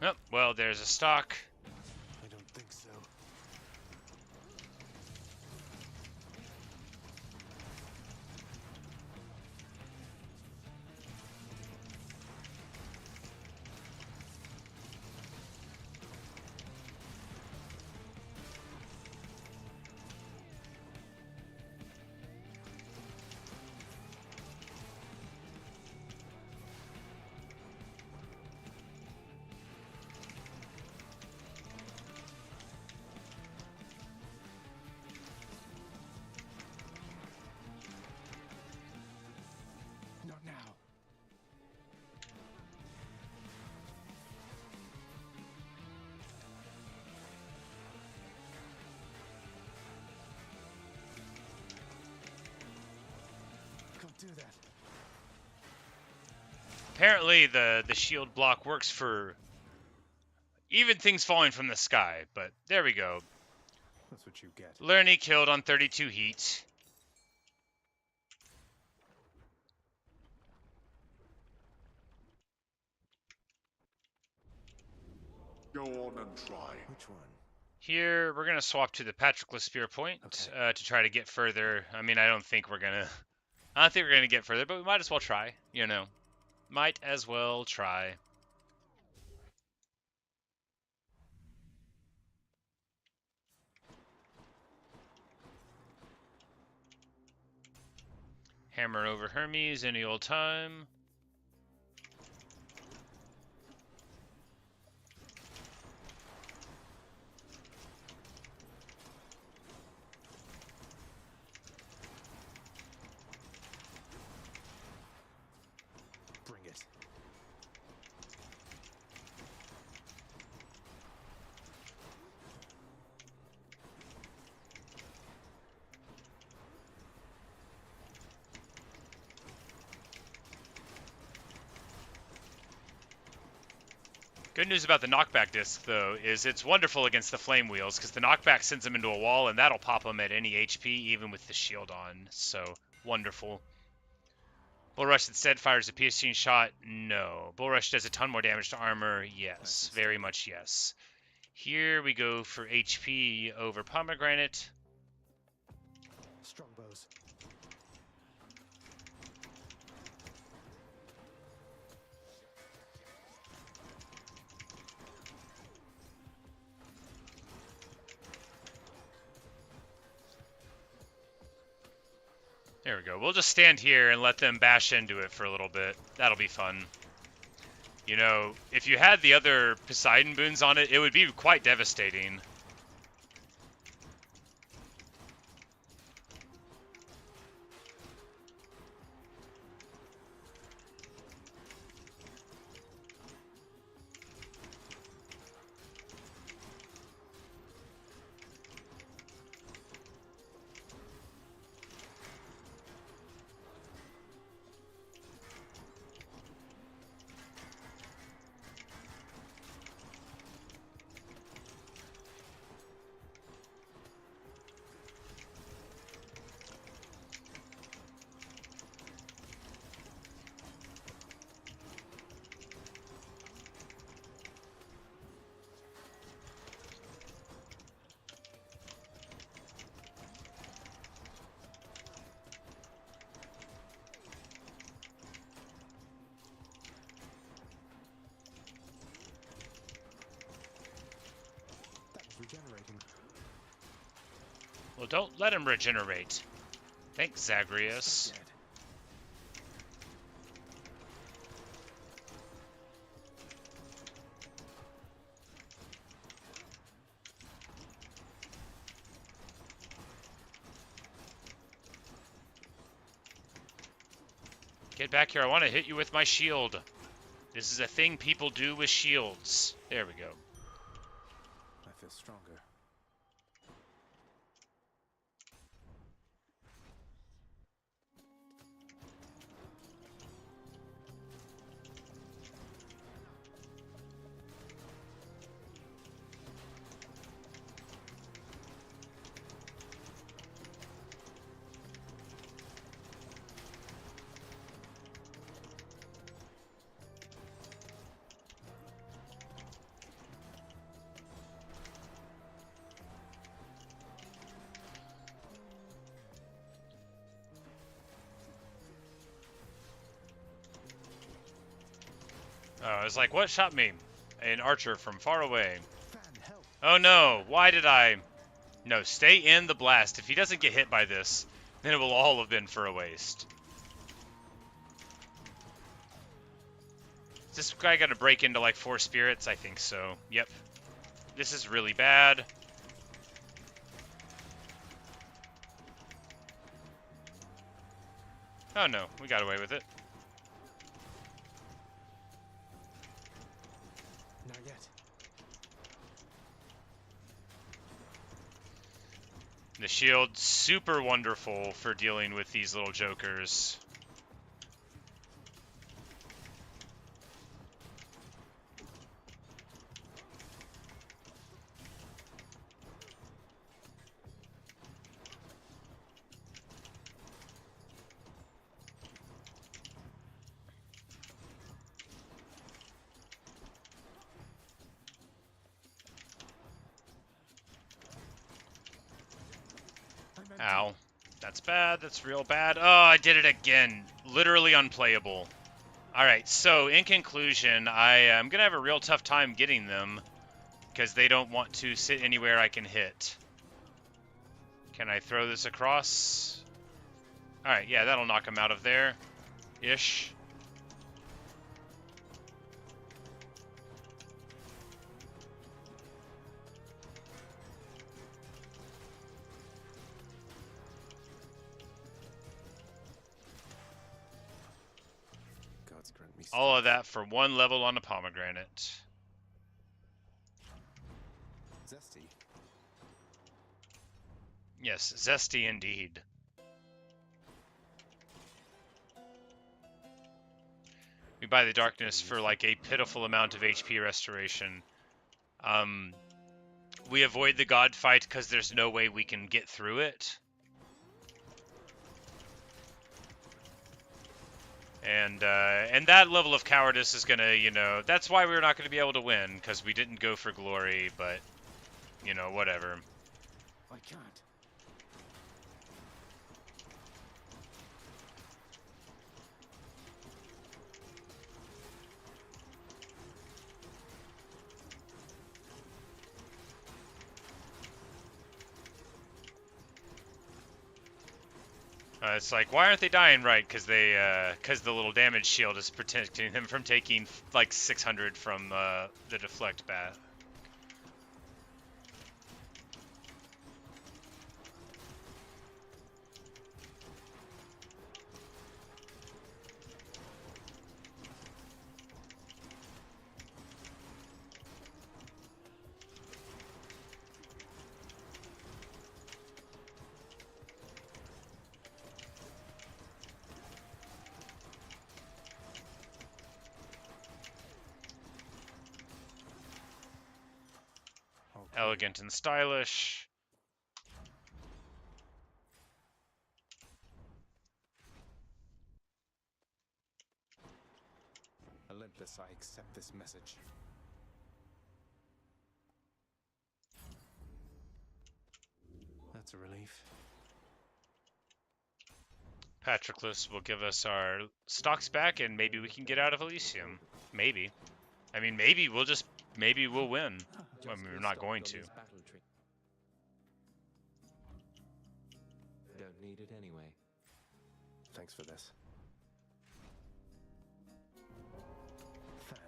Oh, well, there's a stock. I don't think so. Not now. Can't do that. Apparently, the shield block works for even things falling from the sky, but there we go. That's what you get. Lerny killed on 32 heat. Go on and try. Which one? Here, we're going to swap to the Patroclus Spear Point to try to get further. I mean, I don't think we're going to get further, but we might as well try, you know. Might as well try. Hammer over Hermes any old time. Bring it. Good news about the knockback disc, though, is it's wonderful against the flame wheels, because the knockback sends them into a wall, and that'll pop them at any HP, even with the shield on. So, wonderful. Bull Rush instead fires a piercing shot. No. Bull Rush does a ton more damage to armor. Yes. Very much yes. Here we go for HP over Pomegranate. Strongbows. There we go. We'll just stand here and let them bash into it for a little bit. That'll be fun. You know, if you had the other Poseidon boons on it, it would be quite devastating. Regenerating. Well, don't let him regenerate. Thanks, Zagreus. Get back here. I want to hit you with my shield. This is a thing people do with shields. There we go. I feel stronger. I was like, what shot me? An archer from far away. Oh no, why did I... No, stay in the blast. If he doesn't get hit by this, then it will all have been for a waste. Is this guy gonna break into like 4 spirits? I think so. Yep. This is really bad. Oh no, we got away with it. Not yet. The shield, super wonderful for dealing with these little jokers. Ow. That's bad. That's real bad. Oh, I did it again. Literally unplayable. Alright, so in conclusion, I am going to have a real tough time getting them because they don't want to sit anywhere I can hit. Can I throw this across? Alright, yeah, that'll knock him out of there. Ish. All of that for 1 level on a pomegranate. Zesty. Yes, zesty indeed. We buy the darkness for like a pitiful amount of HP restoration. We avoid the god fight because there's no way we can get through it. And that level of cowardice is gonna, you know, that's why we're not gonna be able to win, because we didn't go for glory, but, you know, whatever. I can't. It's like, why aren't they dying right? Because the little damage shield is protecting them from taking like 600 from the deflect bat. Elegant and stylish. Olympus, I accept this message. That's a relief. Patroclus will give us our stocks back, and maybe we can get out of Elysium. Maybe. I mean, maybe we'll win. I mean, we're not going to. Don't need it anyway. Thanks for this. Fan.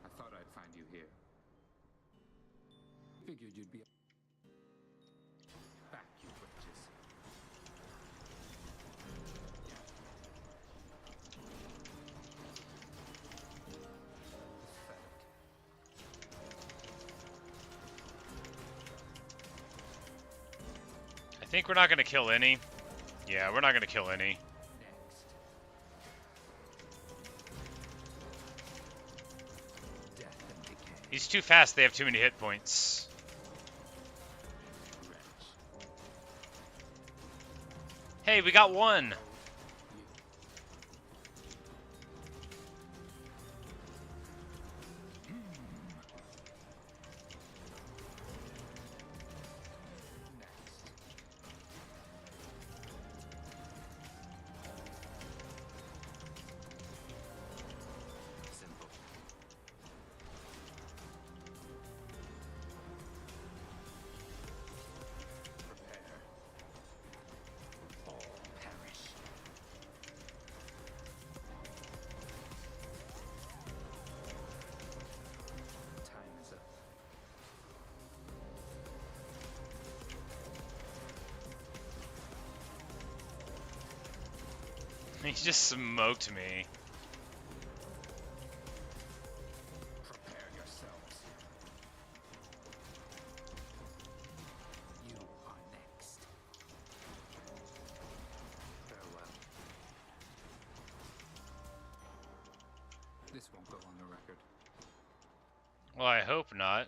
I thought I'd find you here. Figured you'd be Back, you witches. I think we're not going to kill any. Yeah, we're not going to kill any. He's too fast. They have too many hit points. Hey, we got one. He just smoked me. Prepare yourselves. You are next. Farewell. This won't go on the record. Well, I hope not.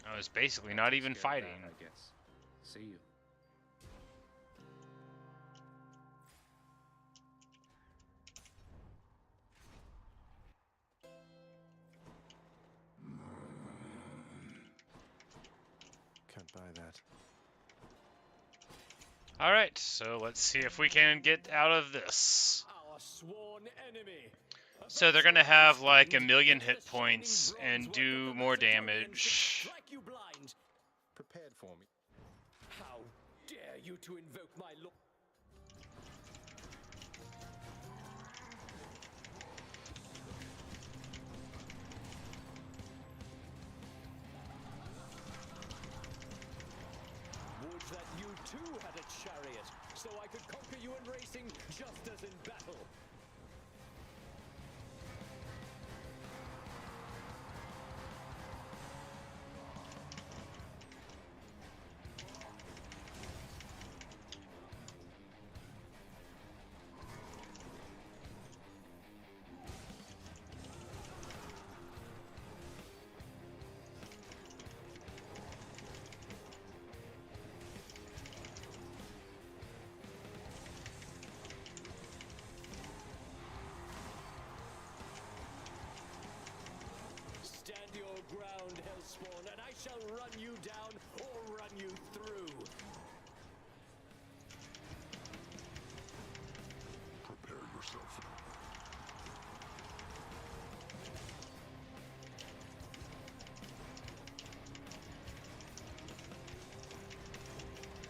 I was basically not even fighting. I guess. See you. Can't buy that. Alright, so let's see if we can get out of this. Our sworn enemy. So they're gonna have like 1,000,000 hit points and do more damage. Strike you blind. Prepared for me. How dare you to invoke my lord? Would that you too had a chariot, so I could conquer you in racing just as in battle. Stand your ground, Hellspawn, and I shall run you down or run you through. Prepare yourself.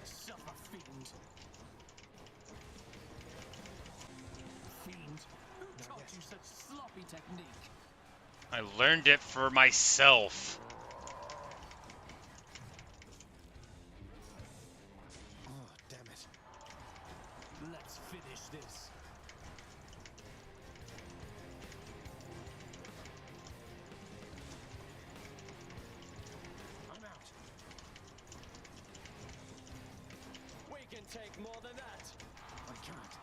Suffer, fiend. Fiend, who taught you such sloppy technique? I learned it for myself. Oh, damn it. Let's finish this. I'm out. We can take more than that. I can't.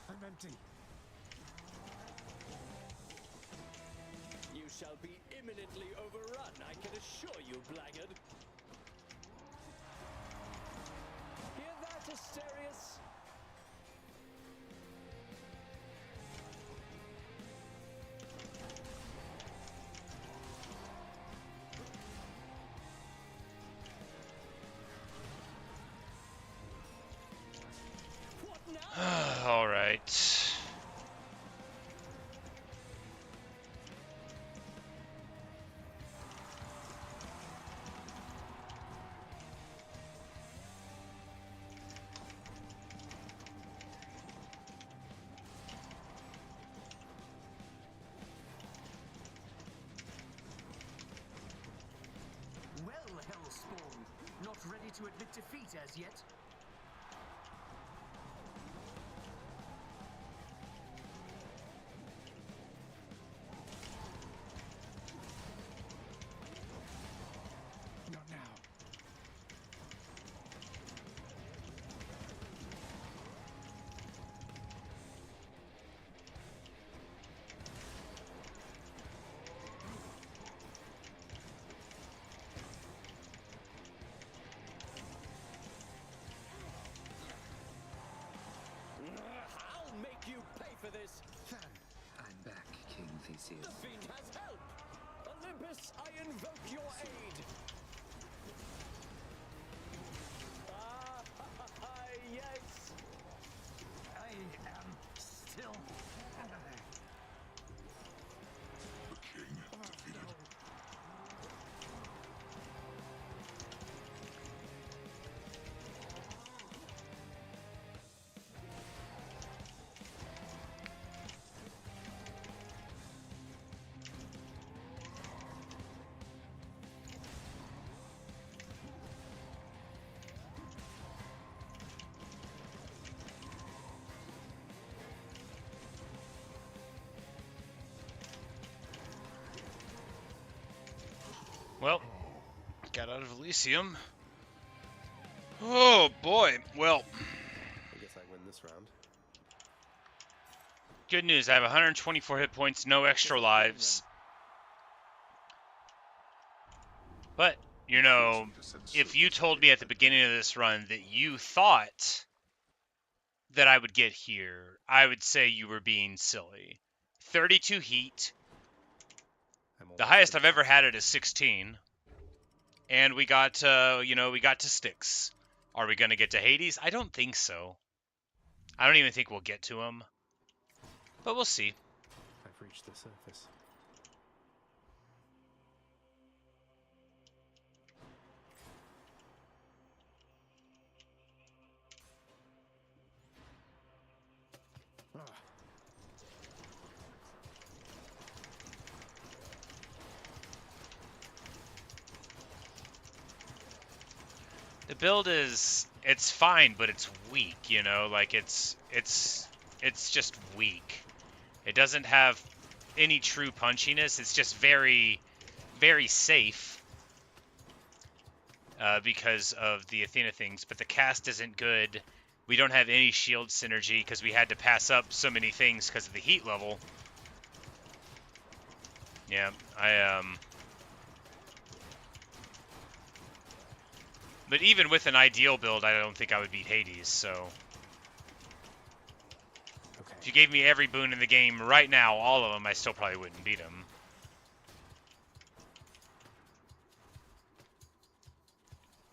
I'm empty. You shall be imminently overrun, I can assure you, blackguard. Hear that, Asterius? What now? All right. Well, Hellspawn, not ready to admit defeat as yet? Not now. Well, got out of Elysium. Oh boy. Well, I guess I win this round. good news. I have 124 hit points, no extra lives. But, you know, if you told me at the beginning of this run that you thought that I would get here, I would say you were being silly. 32 heat. The highest I've ever had it is 16. And we got, we got to Styx. Are we going to get to Hades? I don't think so. I don't even think we'll get to him. But we'll see. I've reached the surface. The build is, it's fine, but it's weak, you know, like it's just weak. It doesn't have any true punchiness. It's just very, very safe because of the Athena things, but the cast isn't good. We don't have any shield synergy because we had to pass up so many things because of the heat level. Yeah, But even with an ideal build, I don't think I would beat Hades, so... Okay. If you gave me every boon in the game right now, all of them, I still probably wouldn't beat him.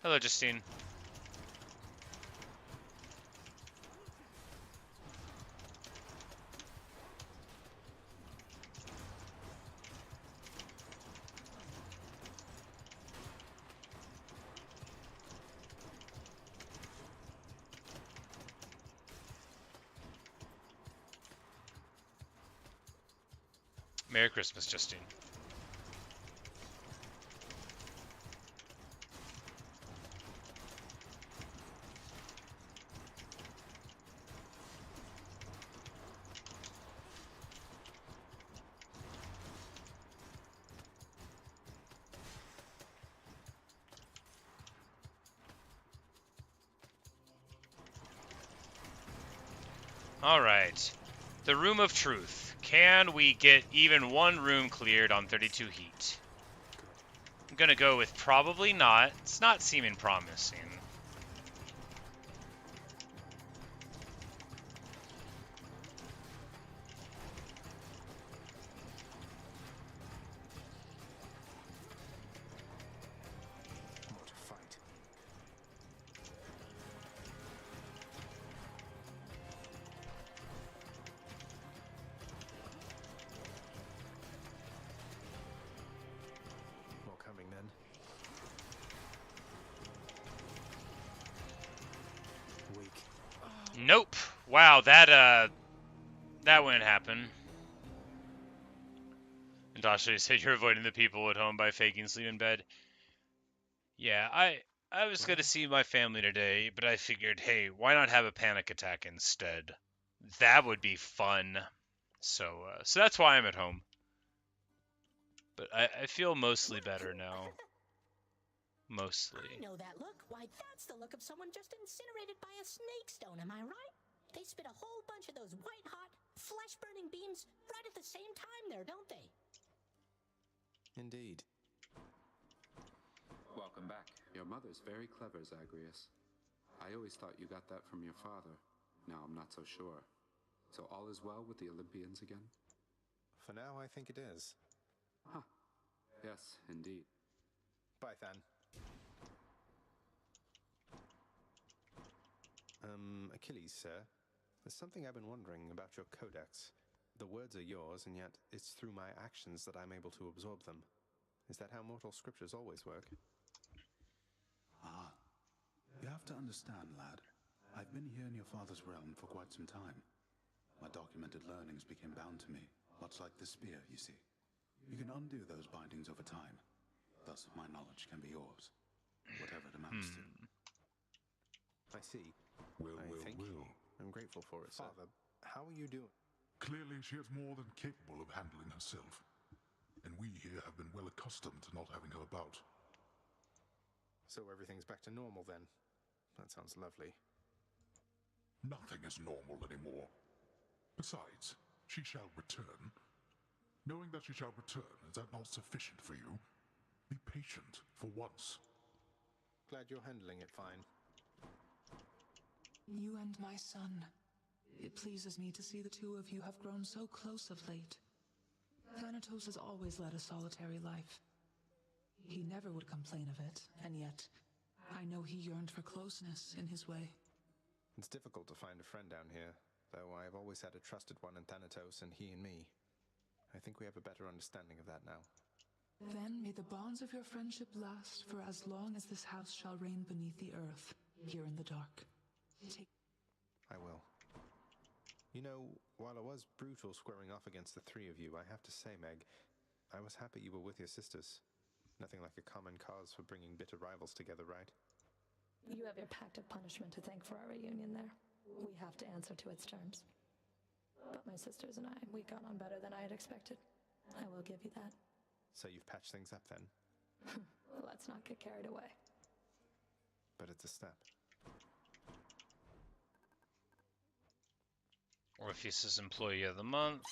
Hello, Justine. Merry Christmas, Justine. All right. The Room of Truth. Can we get even one room cleared on 32 heat? I'm gonna go with probably not. It's not seeming promising. More to fight. More coming then. Weak. Nope. Wow, that wouldn't happen. Natasha said you're avoiding the people at home by faking sleep in bed. Yeah, I was gonna see my family today, but I figured, hey, why not have a panic attack instead? That would be fun. So that's why I'm at home. But I feel mostly better now. Mostly. I know that look. Why, that's the look of someone just incinerated by a snake stone, am I right? They spit a whole bunch of those white-hot, flesh-burning beams right at the same time there, don't they? Indeed. Welcome back. Your mother's very clever, Zagreus. I always thought you got that from your father. Now I'm not so sure. So all is well with the Olympians again? For now, I think it is. Huh. Yes, indeed. Bye, Than. Achilles, sir. There's something I've been wondering about your codex. The words are yours, and yet it's through my actions that I'm able to absorb them. Is that how mortal scriptures always work? Ah. You have to understand, lad. I've been here in your father's realm for quite some time. My documented learnings became bound to me, much like the spear, you see. You can undo those bindings over time. Thus, my knowledge can be yours, whatever it amounts to. I see. Well, Thank you. I'm grateful for it, sir. Father, how are you doing? clearly she is more than capable of handling herself. And we here have been well accustomed accustomed to not having her about. So everything's back to normal then? That sounds lovely. Nothing is normal anymore. Besides, she shall return. Knowing that she shall return, is that not sufficient for you? Be patient for once. Glad you're handling it fine. You and my son. It pleases me to see the two of you have grown so close of late. Thanatos has always led a solitary life. He never would complain of it, and yet, I know he yearned for closeness in his way. It's difficult to find a friend down here, though I've always had a trusted one in Thanatos and he in me. I think we have a better understanding of that now. Then may the bonds of your friendship last for as long as this house shall reign beneath the earth, here in the dark. I will. You know, while I was brutal squaring off against the three of you, I have to say, Meg, I was happy you were with your sisters. Nothing like a common cause for bringing bitter rivals together, right? You have your pact of punishment to thank for our reunion there. We have to answer to its terms. But my sisters and I, we got on better than I had expected. I will give you that. So you've patched things up then? Let's not get carried away. But it's a step. Orpheus is Employee of the Month.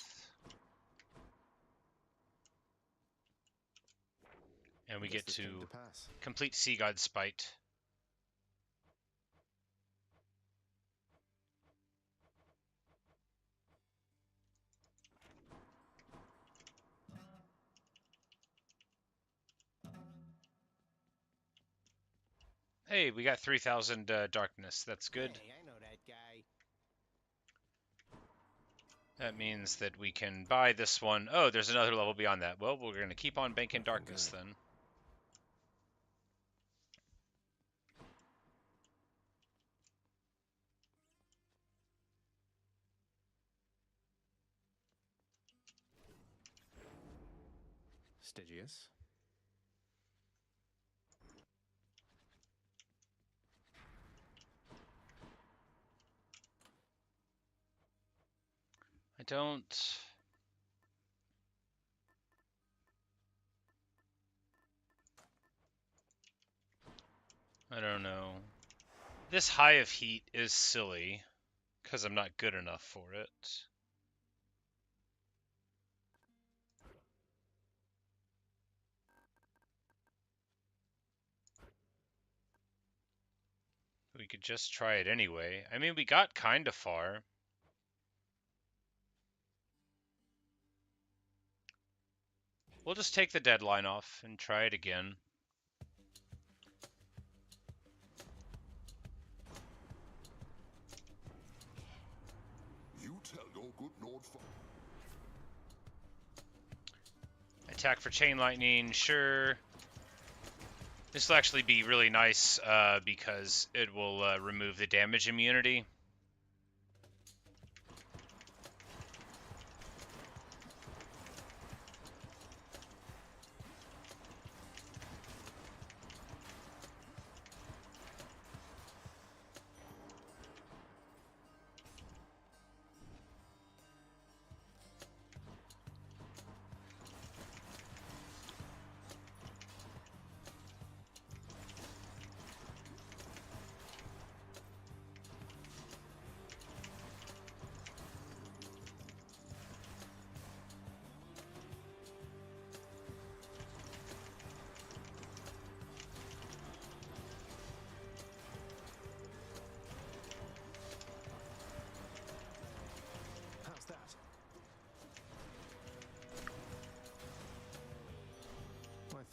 And we get to complete Sea God Spite. Hey, we got 3,000 darkness. That's good. Hey, I know that guy. That means that we can buy this one. Oh, there's another level beyond that. Well, we're going to keep on banking darkness then. Stygius. I don't... I don't know. This high of heat is silly, because I'm not good enough for it. We could just try it anyway. I mean, we got kind of far. We'll just take the deadline off and try it again. You tell your good Lord Attack for Chain Lightning, sure. This will actually be really nice because it will remove the damage immunity.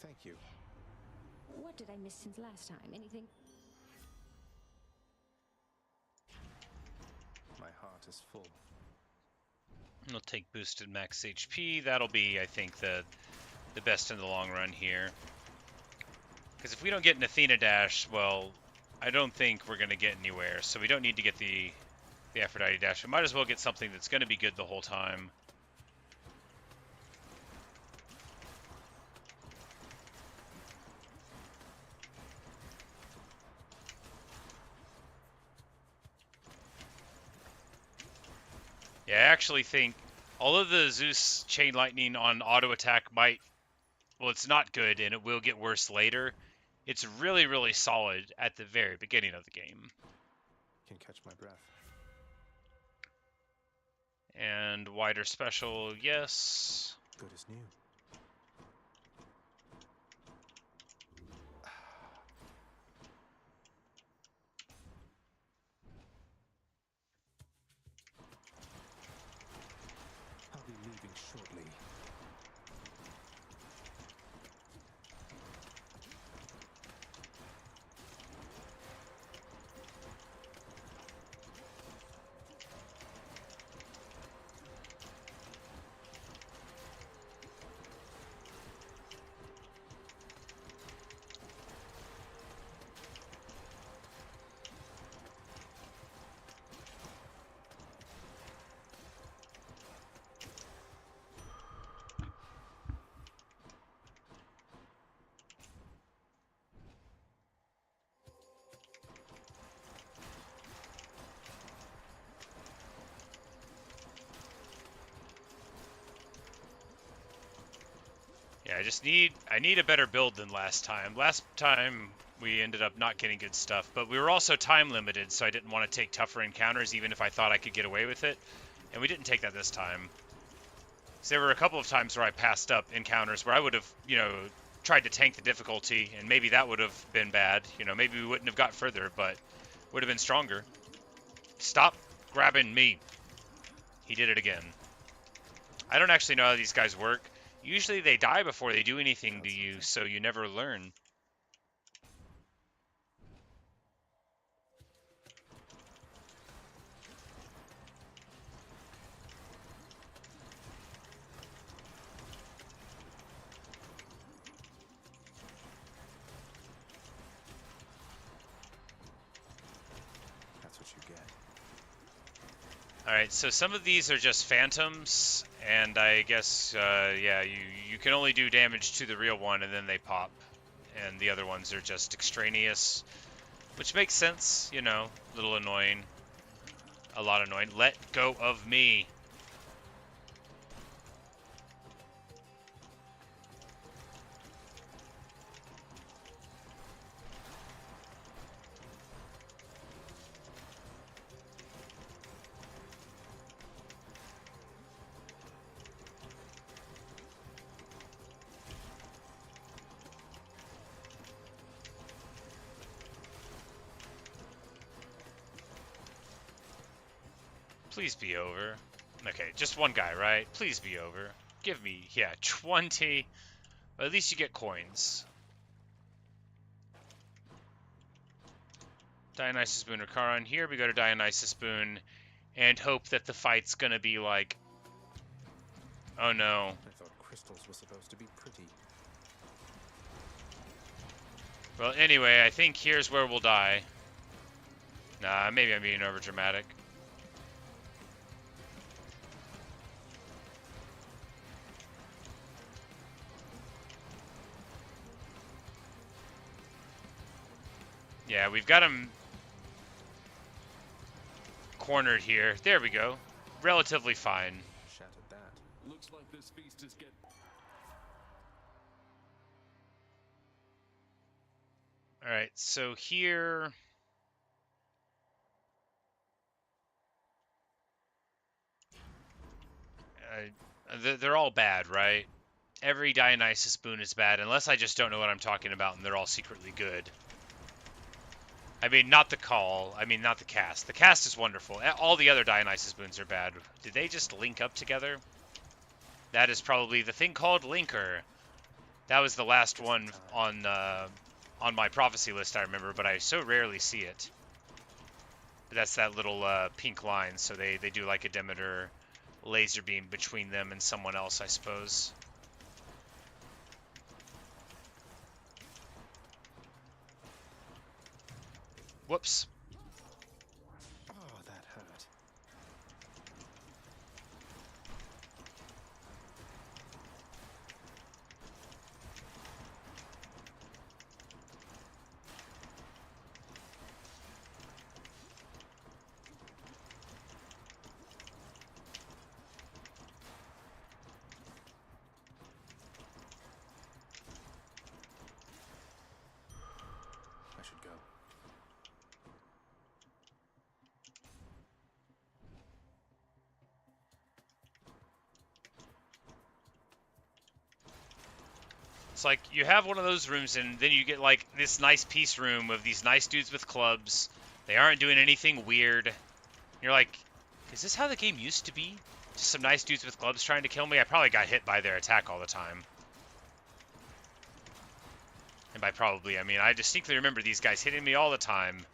Thank you. What did I miss since last time? Anything? My heart is full. We'll take boosted max HP. That'll be, I think, the best in the long run here. Because if we don't get an Athena Dash, well, I don't think we're going to get anywhere. So we don't need to get the Aphrodite Dash. We might as well get something that's going to be good the whole time. Yeah, I actually think, although the Zeus Chain Lightning on auto attack might well, it's not good and it will get worse later. It's really, really solid at the very beginning of the game. Can catch my breath. And wider special, yes. Good as new. I'll be leaving shortly. Yeah, I need a better build than last time. Last time we ended up not getting good stuff, but we were also time limited, so I didn't want to take tougher encounters even if I thought I could get away with it. And we didn't take that this time. So there were a couple of times where I passed up encounters where I would have, you know, tried to tank the difficulty, and maybe that would have been bad. You know, maybe we wouldn't have got further, but would have been stronger. Stop grabbing me. He did it again. I don't actually know how these guys work. Usually they die before they do anything to you, so you never learn. That's what you get. Alright, so some of these are just phantoms, and I guess, yeah, you can only do damage to the real one and then they pop. And the other ones are just extraneous, which makes sense, you know, a little annoying. A lot annoying. Let go of me. Please be over. Okay, just one guy, right? Please be over. Give me, yeah, 20. But at least you get coins. Dionysus Boon or Charon. Here we go to Dionysus Boon and hope that the fight's gonna be like... Oh no. I thought crystals were supposed to be pretty. Well, anyway, I think here's where we'll die. Nah, maybe I'm being over dramatic. Yeah, we've got him cornered here. There we go. Relatively fine. Shattered that. Looks like this feast is getting... Alright, so here... they're all bad, right? Every Dionysus Boon is bad, unless I just don't know what I'm talking about and they're all secretly good. I mean, not the call. I mean, not the cast. The cast is wonderful. All the other Dionysus Boons are bad. Did they just link up together? That is probably the thing called Linker. That was the last one on my prophecy list, I remember, but I so rarely see it. But that's that little pink line, so they do like a Demeter laser beam between them and someone else, I suppose. Whoops. Oh, that hurt. It's like you have one of those rooms, and then you get like this nice peace room of these nice dudes with clubs. They aren't doing anything weird. You're like, is this how the game used to be? Just some nice dudes with clubs trying to kill me? I probably got hit by their attack all the time. And by probably, I mean I distinctly remember these guys hitting me all the time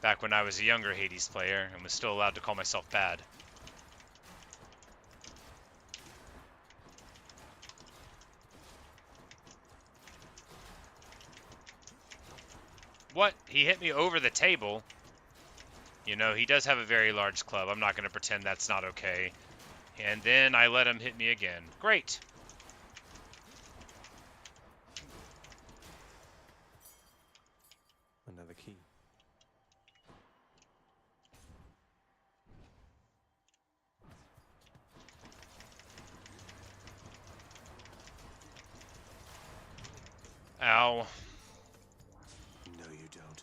back when I was a younger Hades player and was still allowed to call myself bad. What? He hit me over the table? You know, he does have a very large club. I'm not going to pretend that's not okay. And then I let him hit me again. Great. Another key. Ow. No, you don't.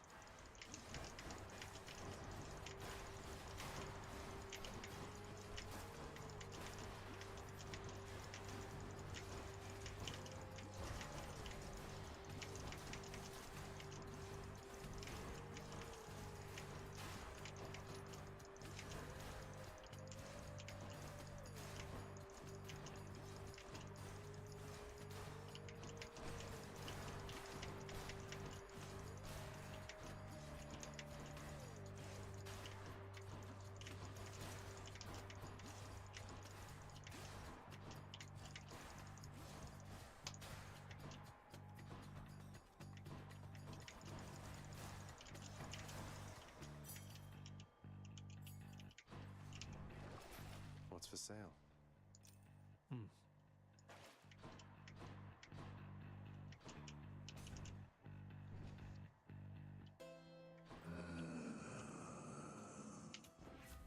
What's for sale?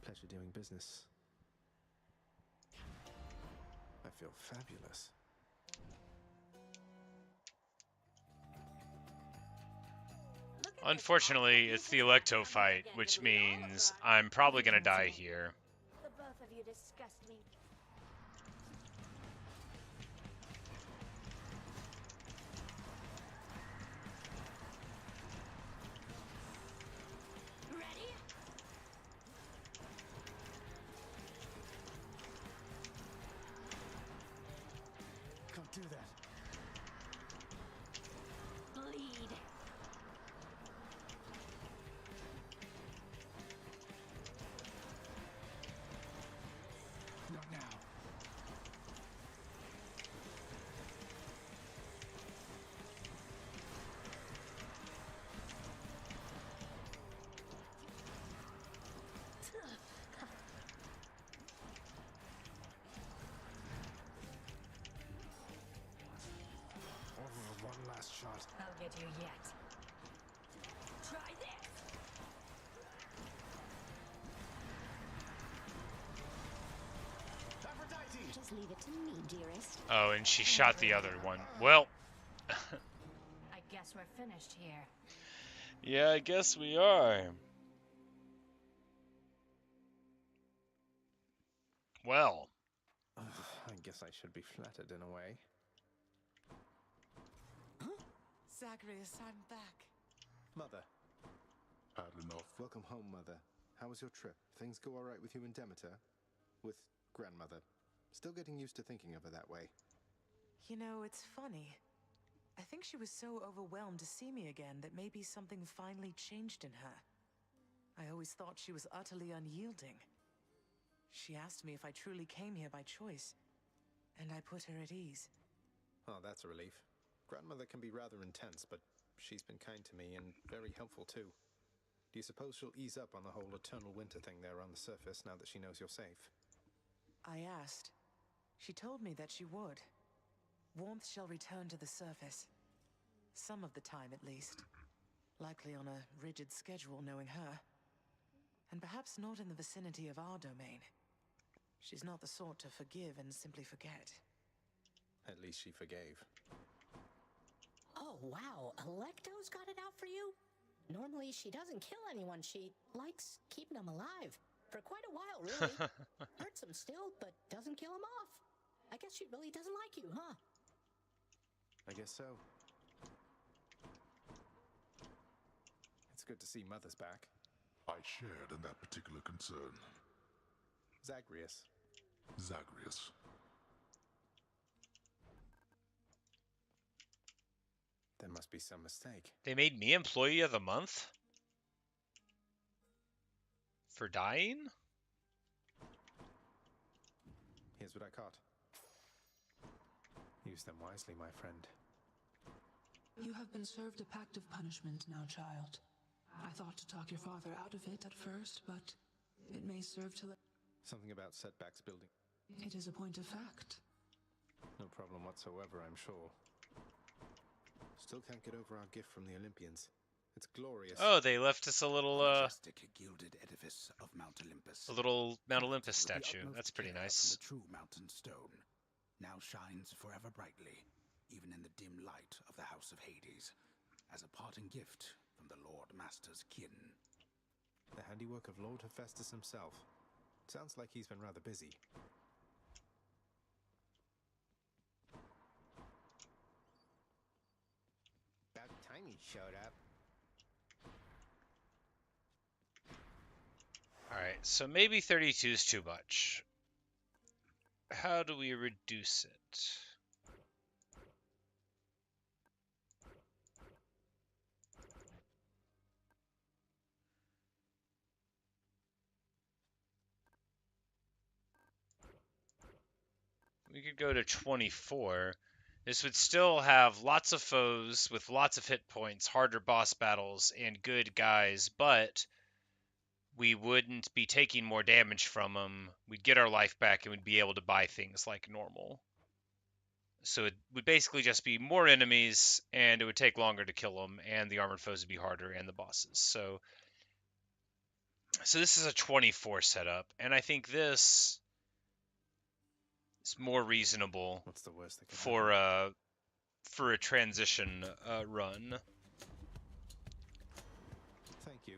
Pleasure doing business. I feel fabulous. Unfortunately, it's the Electo fight, which means I'm probably going to die here. The both of you disgust me. Ready? Can't do that. Bleed. Not now. One last shot. I'll get you yet. Try this. Aphrodite! Just leave it to me, dearest. Oh, and she shot the other one. Well. I guess we're finished here. Yeah, I guess we are. Well. I guess I should be flattered in a way. Zagreus, I'm back. Mother. Had enough. Welcome home, Mother. How was your trip? Things go all right with you and Demeter? With Grandmother? Still getting used to thinking of her that way. You know, it's funny. I think she was so overwhelmed to see me again that maybe something finally changed in her. I always thought she was utterly unyielding. She asked me if I truly came here by choice, and I put her at ease. Oh, that's a relief. Grandmother can be rather intense, but she's been kind to me and very helpful too. Do you suppose she'll ease up on the whole eternal winter thing there on the surface now that she knows you're safe? I asked. She told me that she would. Warmth shall return to the surface. Some of the time, at least. Likely on a rigid schedule, knowing her. And perhaps not in the vicinity of our domain. She's not the sort to forgive and simply forget. At least she forgave. Oh, wow. Electo's got it out for you? Normally, she doesn't kill anyone. She likes keeping them alive. For quite a while, really. Hurts them still, but doesn't kill them off. I guess she really doesn't like you, huh? I guess so. It's good to see Mother's back. I shared in that particular concern. Zagreus. Zagreus. There must be some mistake. They made me Employee of the Month? For dying? Here's what I caught. Use them wisely, my friend. You have been served a pact of punishment now, child. I thought to talk your father out of it at first, but it may serve to let... Something about setbacks building. It is a point of fact. No problem whatsoever, I'm sure. Still can't get over our gift from the Olympians. It's glorious. Oh, they left us a little, Majestic gilded edifice of Mount Olympus. a little Mount Olympus With the statue. utmost That's pretty care nice. from the true mountain stone now shines forever brightly, even in the dim light of the House of Hades, as a parting gift from the Lord Master's kin. The handiwork of Lord Hephaestus himself. Sounds like he's been rather busy. About time he showed up. Alright, so maybe 32 is too much. How do we reduce it? We could go to 24. This would still have lots of foes with lots of hit points, harder boss battles, and good guys, but we wouldn't be taking more damage from them. We'd get our life back and we'd be able to buy things like normal. So it would basically just be more enemies, and it would take longer to kill them, and the armored foes would be harder, and the bosses. So this is a 24 setup, and I think this is more reasonable. What's the worst that can for a transition run. Thank you.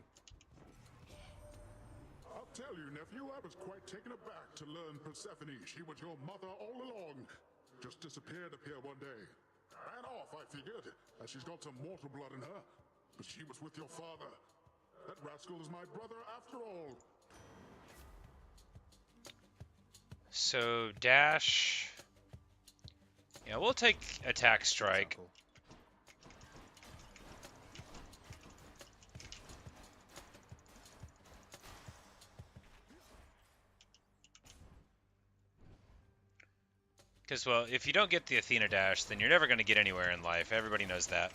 I'll tell you, nephew, I was quite taken aback to learn Persephone. She was your mother all along. Just disappeared up here one day. Ran off, I figured, as she's got some mortal blood in her. But she was with your father. That rascal is my brother after all. So dash. Yeah, we'll take attack strike. Because, well, if you don't get the Athena dash, then you're never going to get anywhere in life. Everybody knows that.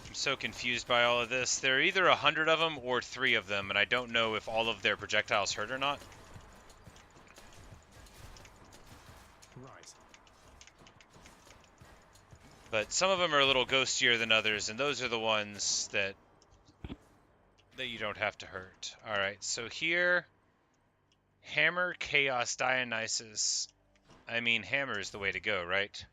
I'm so confused by all of this. There are either 100 of them or 3 of them, and I don't know if all of their projectiles hurt or not. Right. But some of them are a little ghostier than others, and those are the ones that you don't have to hurt. Alright, so here, Hammer, Chaos, Dionysus. I mean, Hammer is the way to go, right?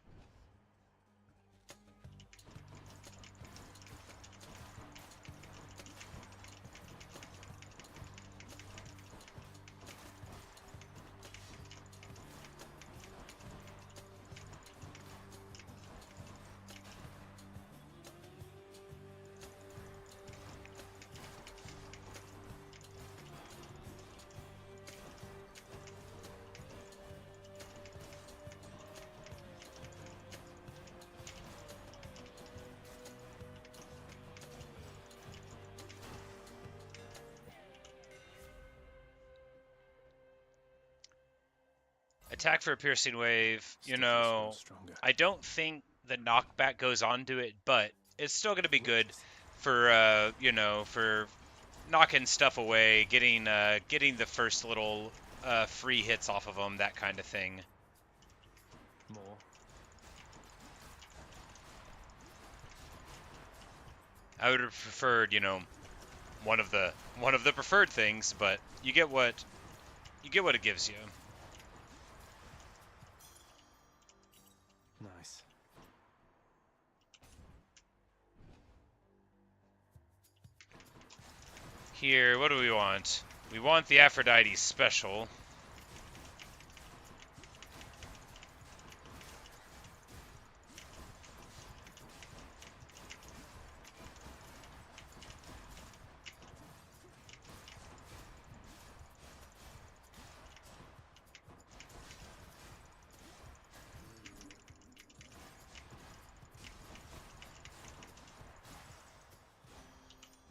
Attack for a piercing wave, you know, I don't think the knockback goes onto it, but it's still going to be good for, you know, for knocking stuff away, getting the first little free hits off of them, that kind of thing. More. I would have preferred, you know, one of the preferred things, but you get what it gives you. Nice. Here, what do we want? We want the Aphrodite special.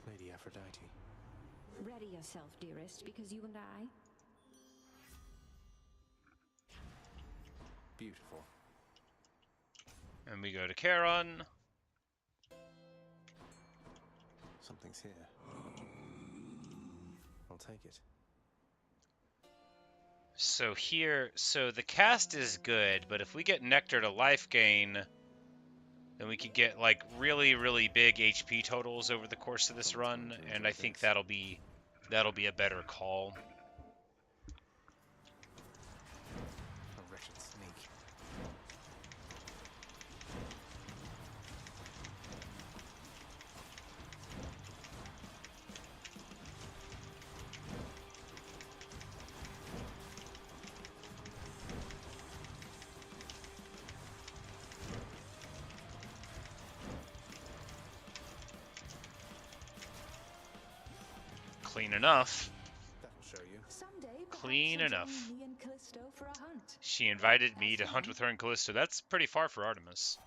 Lady Aphrodite. Ready yourself, dearest, because you and I... Beautiful. And we go to Charon. Something's here. I'll take it. So here, so the cast is good, but if we get Nectar to life gain, then we could get like really, really big HP totals over the course of this run, and I think that'll be a better call. A wretched sneak. Clean enough. That'll show you. Someday, Clean enough. me and Callisto for a hunt. She invited me to hunt with her and Callisto. That's pretty far for Artemis.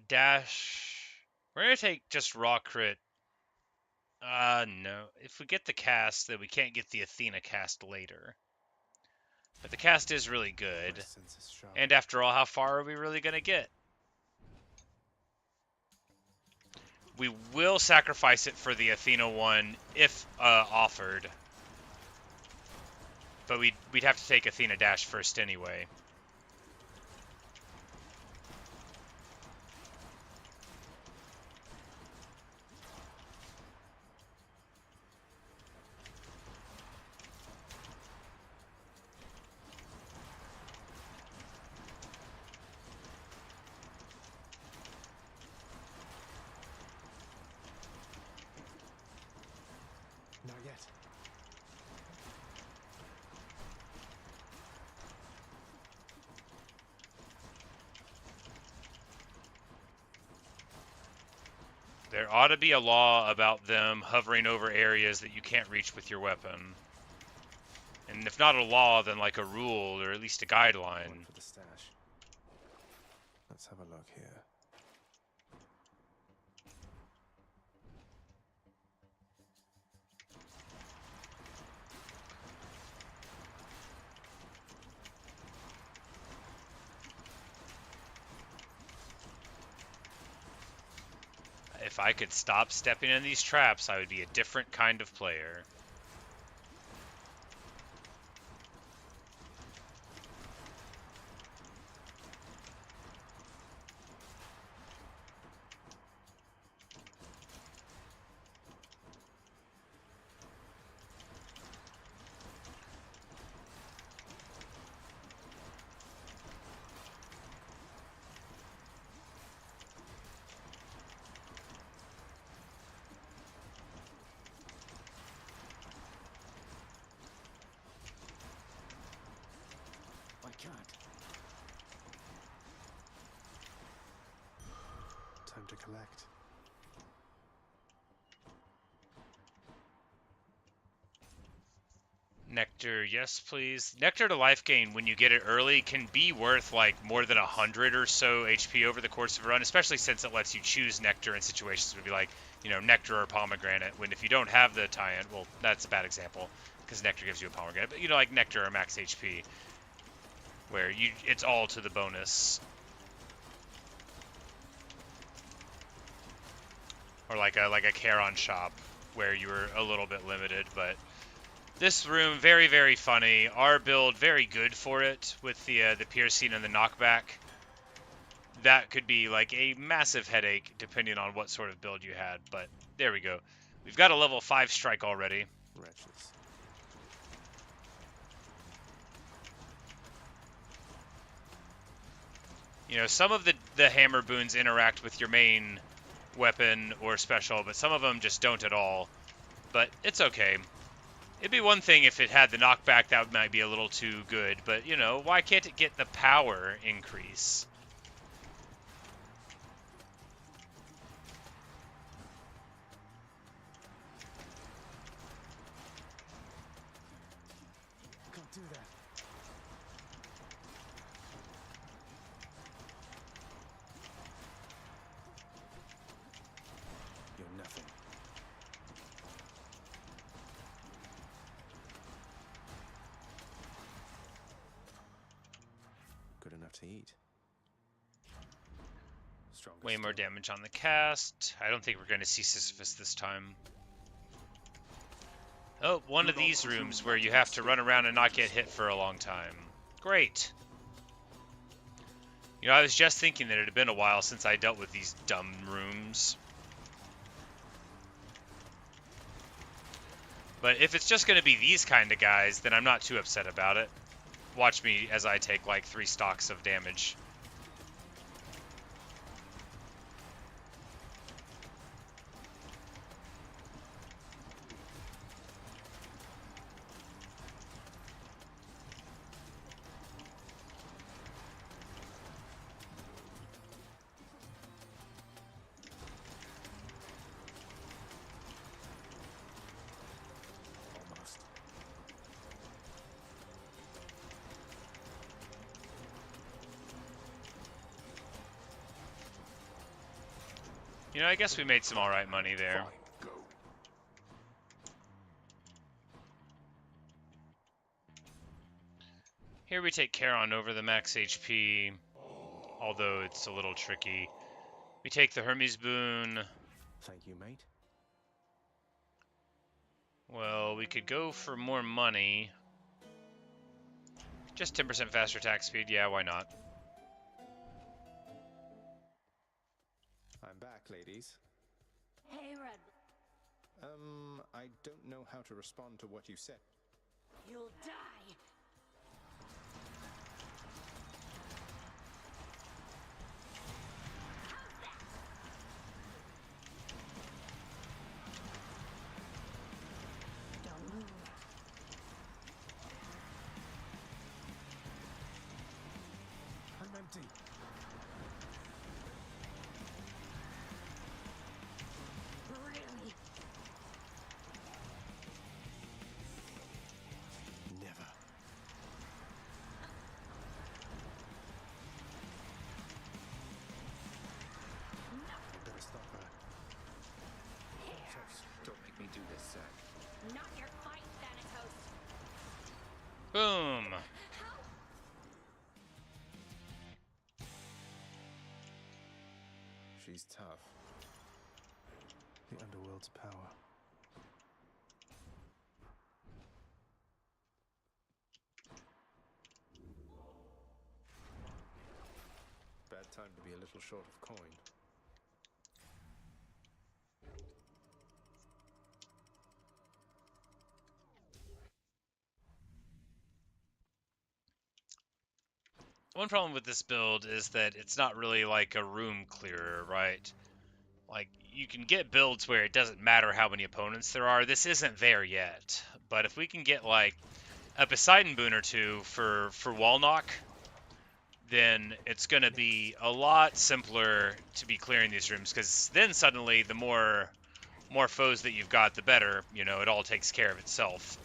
Dash. We're gonna take just raw crit. No. If we get the cast, then we can't get the Athena cast later. But the cast is really good. And after all, how far are we really gonna get? We will sacrifice it for the Athena one if offered. But we'd have to take Athena Dash first anyway. Not yet. There ought to be a law about them hovering over areas that you can't reach with your weapon. And if not a law, then like a rule or at least a guideline. One for the stash. Let's have a look here. If I could stop stepping in these traps, I would be a different kind of player. Time to collect. Nectar, yes please. Nectar to life gain when you get it early can be worth like more than 100 or so HP over the course of a run, especially since it lets you choose Nectar in situations would be like, you know, Nectar or Pomegranate, when if you don't have the tie-in, well, that's a bad example, because Nectar gives you a Pomegranate, but you know, like Nectar or max HP, where it's all to the bonus. Or like a Charon shop, where you were a little bit limited, but this room, very, very funny. Our build, very good for it, with the piercing and the knockback. That could be like a massive headache, depending on what sort of build you had, but there we go. We've got a level 5 strike already. Wretches. You know, some of the hammer boons interact with your main weapon or special, but some of them just don't at all. But it's okay. It'd be one thing if it had the knockback, that might be a little too good, but, you know, why can't it get the power increase? Can't do that. You're nothing. Good enough to eat. Stronger Way more still. damage on the cast. I don't think we're going to see Sisyphus this time. Oh, one of these rooms where you have to run around and not get hit for a long time. Great. You know, I was just thinking that it had been a while since I dealt with these dumb rooms. But if it's just going to be these kind of guys, then I'm not too upset about it. Watch me as I take like 3 stocks of damage. Almost. You know, I guess we made some alright money there. Fine, go. Here we take Charon over the max HP, although it's a little tricky. We take the Hermes boon. Thank you, mate. Well, we could go for more money. Just 10% faster attack speed, yeah, why not? I'm back, ladies. Hey, Red. I don't know how to respond to what you said. You'll die. Don't move. I'm empty. Really? Never. I better stop her. Don't make me do this, Zack. Not your fight, Thanatos. Boom! She's tough. The underworld's power. Bad time to be a little short of coin. One problem with this build is that it's not really like a room clearer, right? Like, you can get builds where it doesn't matter how many opponents there are. This isn't there yet. But if we can get, like, a Poseidon boon or two for wall knock, then it's going to be a lot simpler to be clearing these rooms. Because then suddenly, the more foes that you've got, the better. You know, it all takes care of itself.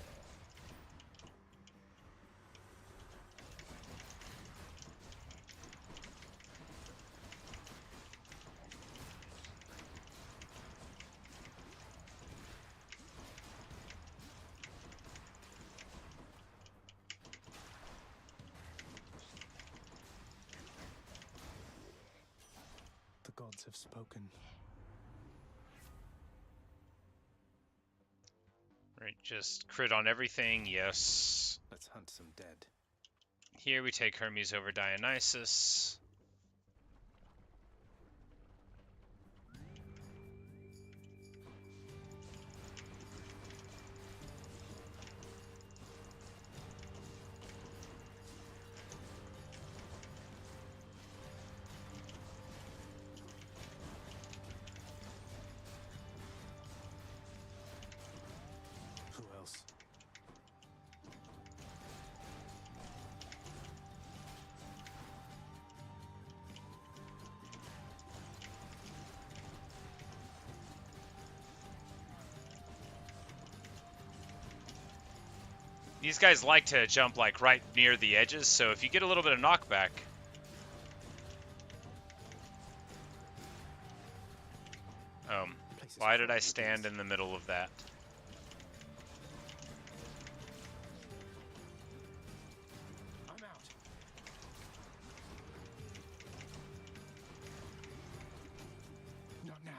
The gods have spoken. Right, just crit on everything, yes. Let's hunt some dead. Here we take Hermes over Dionysus. These guys like to jump like right near the edges, so if you get a little bit of knockback... why did I stand in the middle of that? I'm out. Not now.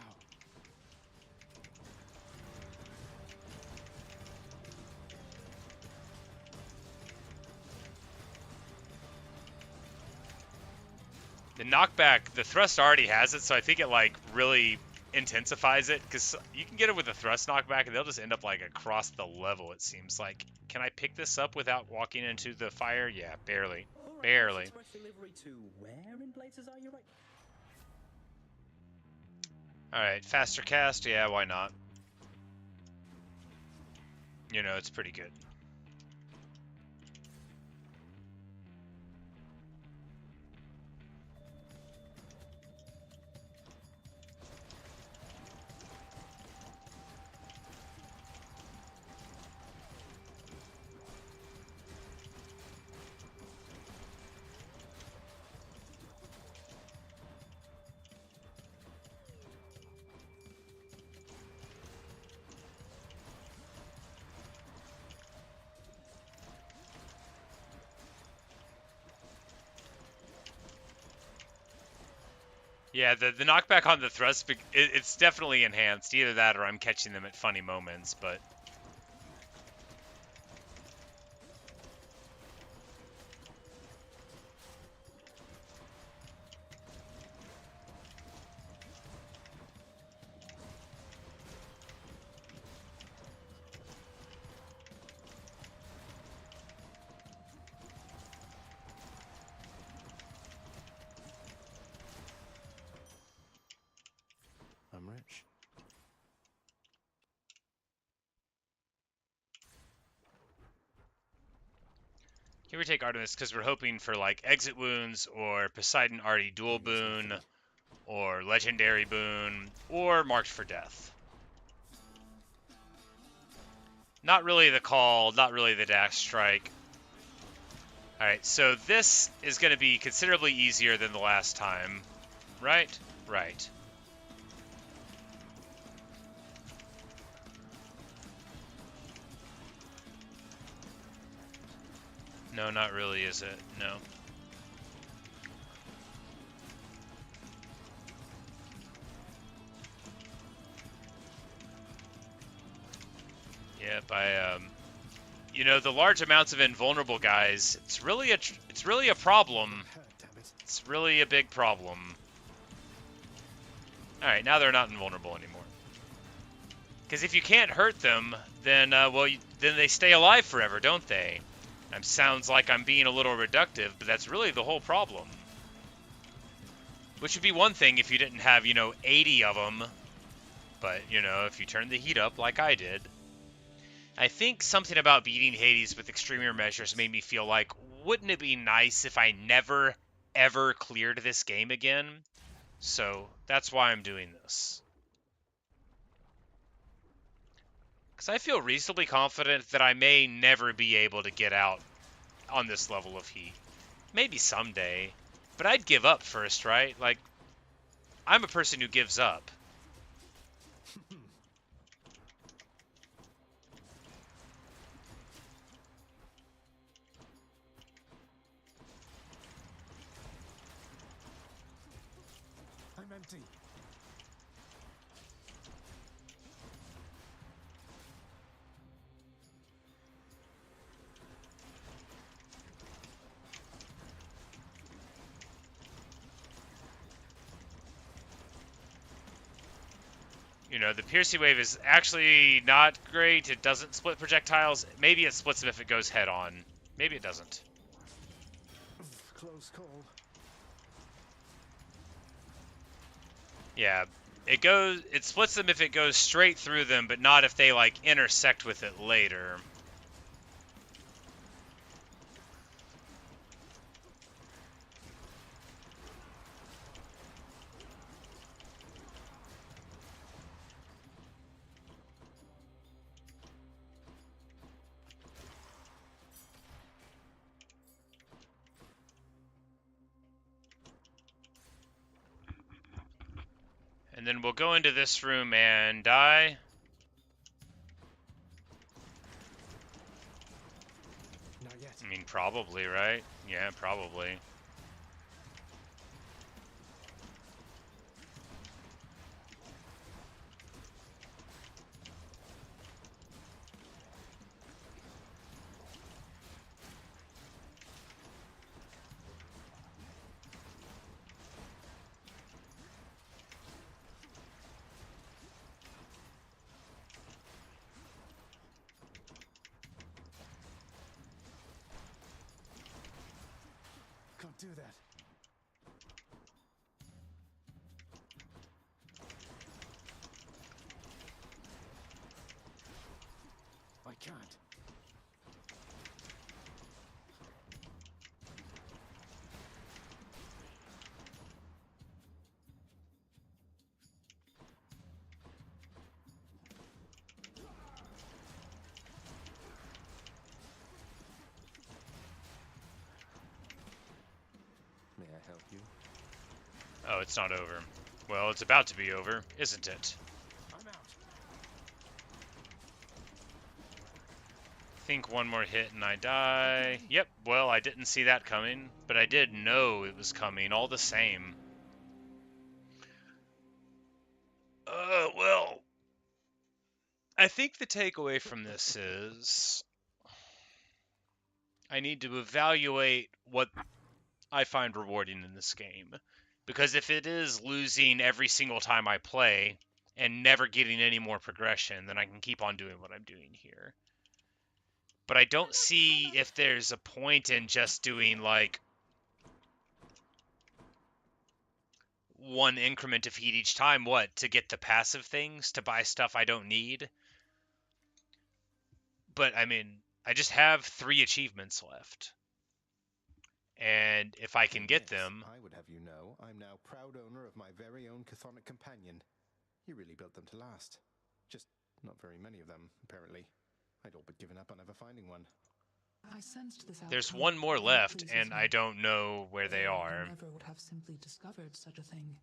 The knockback, the thrust already has it, so I think it like really intensifies it, because you can get it with a thrust knockback and they'll just end up like across the level, it seems like. Can I pick this up without walking into the fire? Yeah, barely. Barely. Express delivery to where in Blazes are you right? Alright, faster cast, yeah, why not? You know, it's pretty good. Yeah, the knockback on the thrust, it's definitely enhanced. Either that or I'm catching them at funny moments, but... I'm rich. Here we take Artemis because we're hoping for like exit wounds or Poseidon Artie dual boon or legendary boon or marked for death. Not really the call, not really the dash strike. Alright, so this is going to be considerably easier than the last time, right? Right. No, not really, is it? No. Yep, you know, the large amounts of invulnerable guys, it's really a problem. It's really a big problem. Alright, now they're not invulnerable anymore. Because if you can't hurt them, then, then they stay alive forever, don't they? Sounds like I'm being a little reductive, but that's really the whole problem. Which would be one thing if you didn't have, 80 of them. But, if you turn the heat up like I did. I think something about beating Hades with extremer measures made me feel like, wouldn't it be nice if I never, ever cleared this game again? So, that's why I'm doing this. Because I feel reasonably confident that I may never be able to get out on this level of heat. Maybe someday. But I'd give up first, right? Like, I'm a person who gives up. I'm empty. The Piercy Wave is actually not great. It doesn't split projectiles. Maybe it splits them if it goes head on. Maybe it doesn't. Close call. Yeah, it splits them if it goes straight through them, but not if they like intersect with it later. And then we'll go into this room and die. Not yet. I mean, probably, right? Yeah, probably. Can't do that. I can't. May I help you? Oh, it's not over. Well, it's about to be over, isn't it? I'm out. I think one more hit and I die. Yep, well, I didn't see that coming, but I did know it was coming all the same. Well, I think the takeaway from this is I need to evaluate what I find rewarding in this game. Because if it is losing every single time I play and never getting any more progression, then I can keep on doing what I'm doing here. But I don't see if there's a point in just doing, like, one increment of heat each time. What? To get the passive things? To buy stuff I don't need? But, I mean, I just have 3 achievements left. And if I can get them... I would have you know, I'm now proud owner of my very own chthonic companion. You really built them to last. Just not very many of them, apparently. I'd all but given up on ever finding one. I sensed this outcome. There's one more left, and I don't know where they are. I never would have simply discovered such a thing.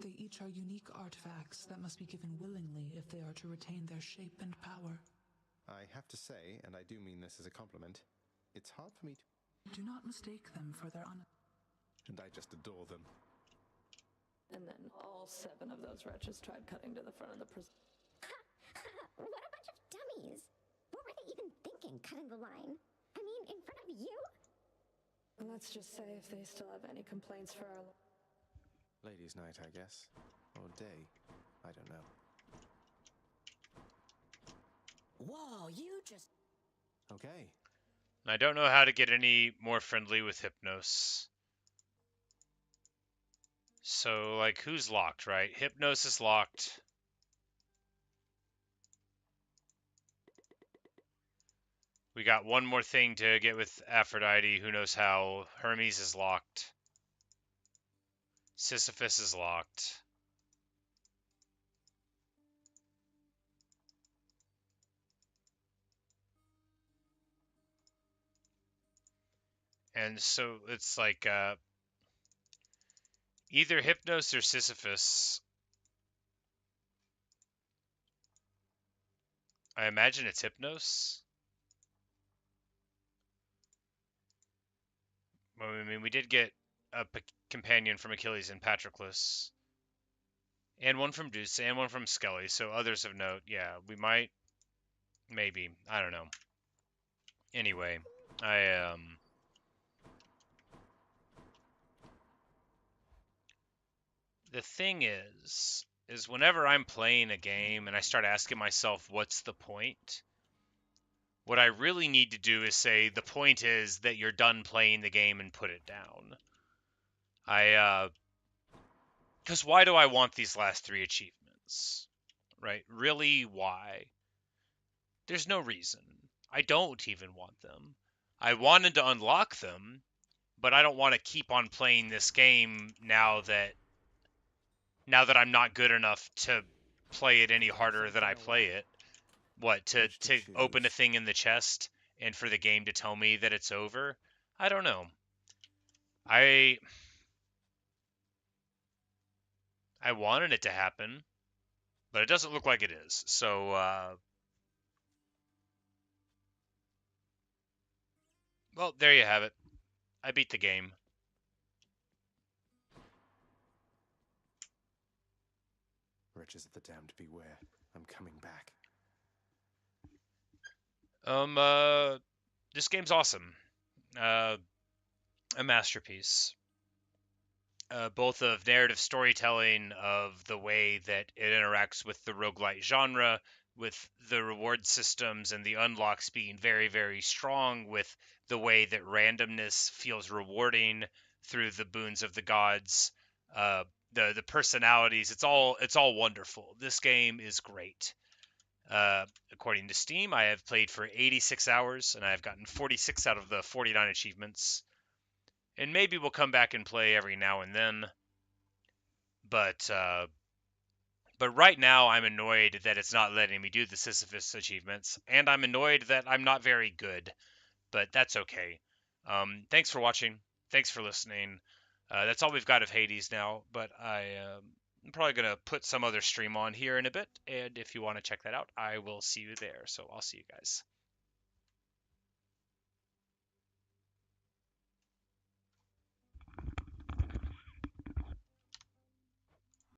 They each are unique artifacts that must be given willingly if they are to retain their shape and power. I have to say, and I do mean this as a compliment, it's hard for me to... Do not mistake them for their And I just adore them. And then all 7 of those wretches tried cutting to the front of the prison. What a bunch of dummies! What were they even thinking, cutting the line? I mean, in front of you? Let's just say if they still have any complaints for our... Ladies' night, I guess. Or day. I don't know. Whoa, you just... Okay. I don't know how to get any more friendly with Hypnos. So, like, who's locked, right? Hypnos is locked. We got one more thing to get with Aphrodite. Who knows how? Hermes is locked. Sisyphus is locked. And so it's like either Hypnos or Sisyphus. I imagine it's Hypnos. Well, I mean, we did get a companion from Achilles and Patroclus. And one from Deuce, and one from Skelly, so others of note. Yeah, we might. Maybe. I don't know. Anyway, the thing is whenever I'm playing a game and I start asking myself, what's the point? What I really need to do is say, the point is that you're done playing the game and put it down. Because why do I want these last 3 achievements? Right? Really, why? There's no reason. I don't even want them. I wanted to unlock them, but I don't want to keep on playing this game now that I'm not good enough to play it any harder than I play it. What, to open a thing in the chest and for the game to tell me that it's over? I don't know. I wanted it to happen, but it doesn't look like it is. So, well, there you have it. I beat the game. Riches of the damned beware. I'm coming back. This game's awesome. A masterpiece. Both of narrative storytelling, of the way that it interacts with the roguelite genre, with the reward systems and the unlocks being very, very strong, with the way that randomness feels rewarding through the boons of the gods, the personalities. It's all wonderful. This game is great. According to Steam, I have played for 86 hours and I have gotten 46 out of the 49 achievements. And maybe we'll come back and play every now and then. But right now I'm annoyed that it's not letting me do the Sisyphus achievements, and I'm annoyed that I'm not very good. But that's okay. Thanks for watching. Thanks for listening. That's all we've got of Hades now, but I'm probably going to put some other stream on here in a bit, and if you want to check that out, I will see you there. So I'll see you guys.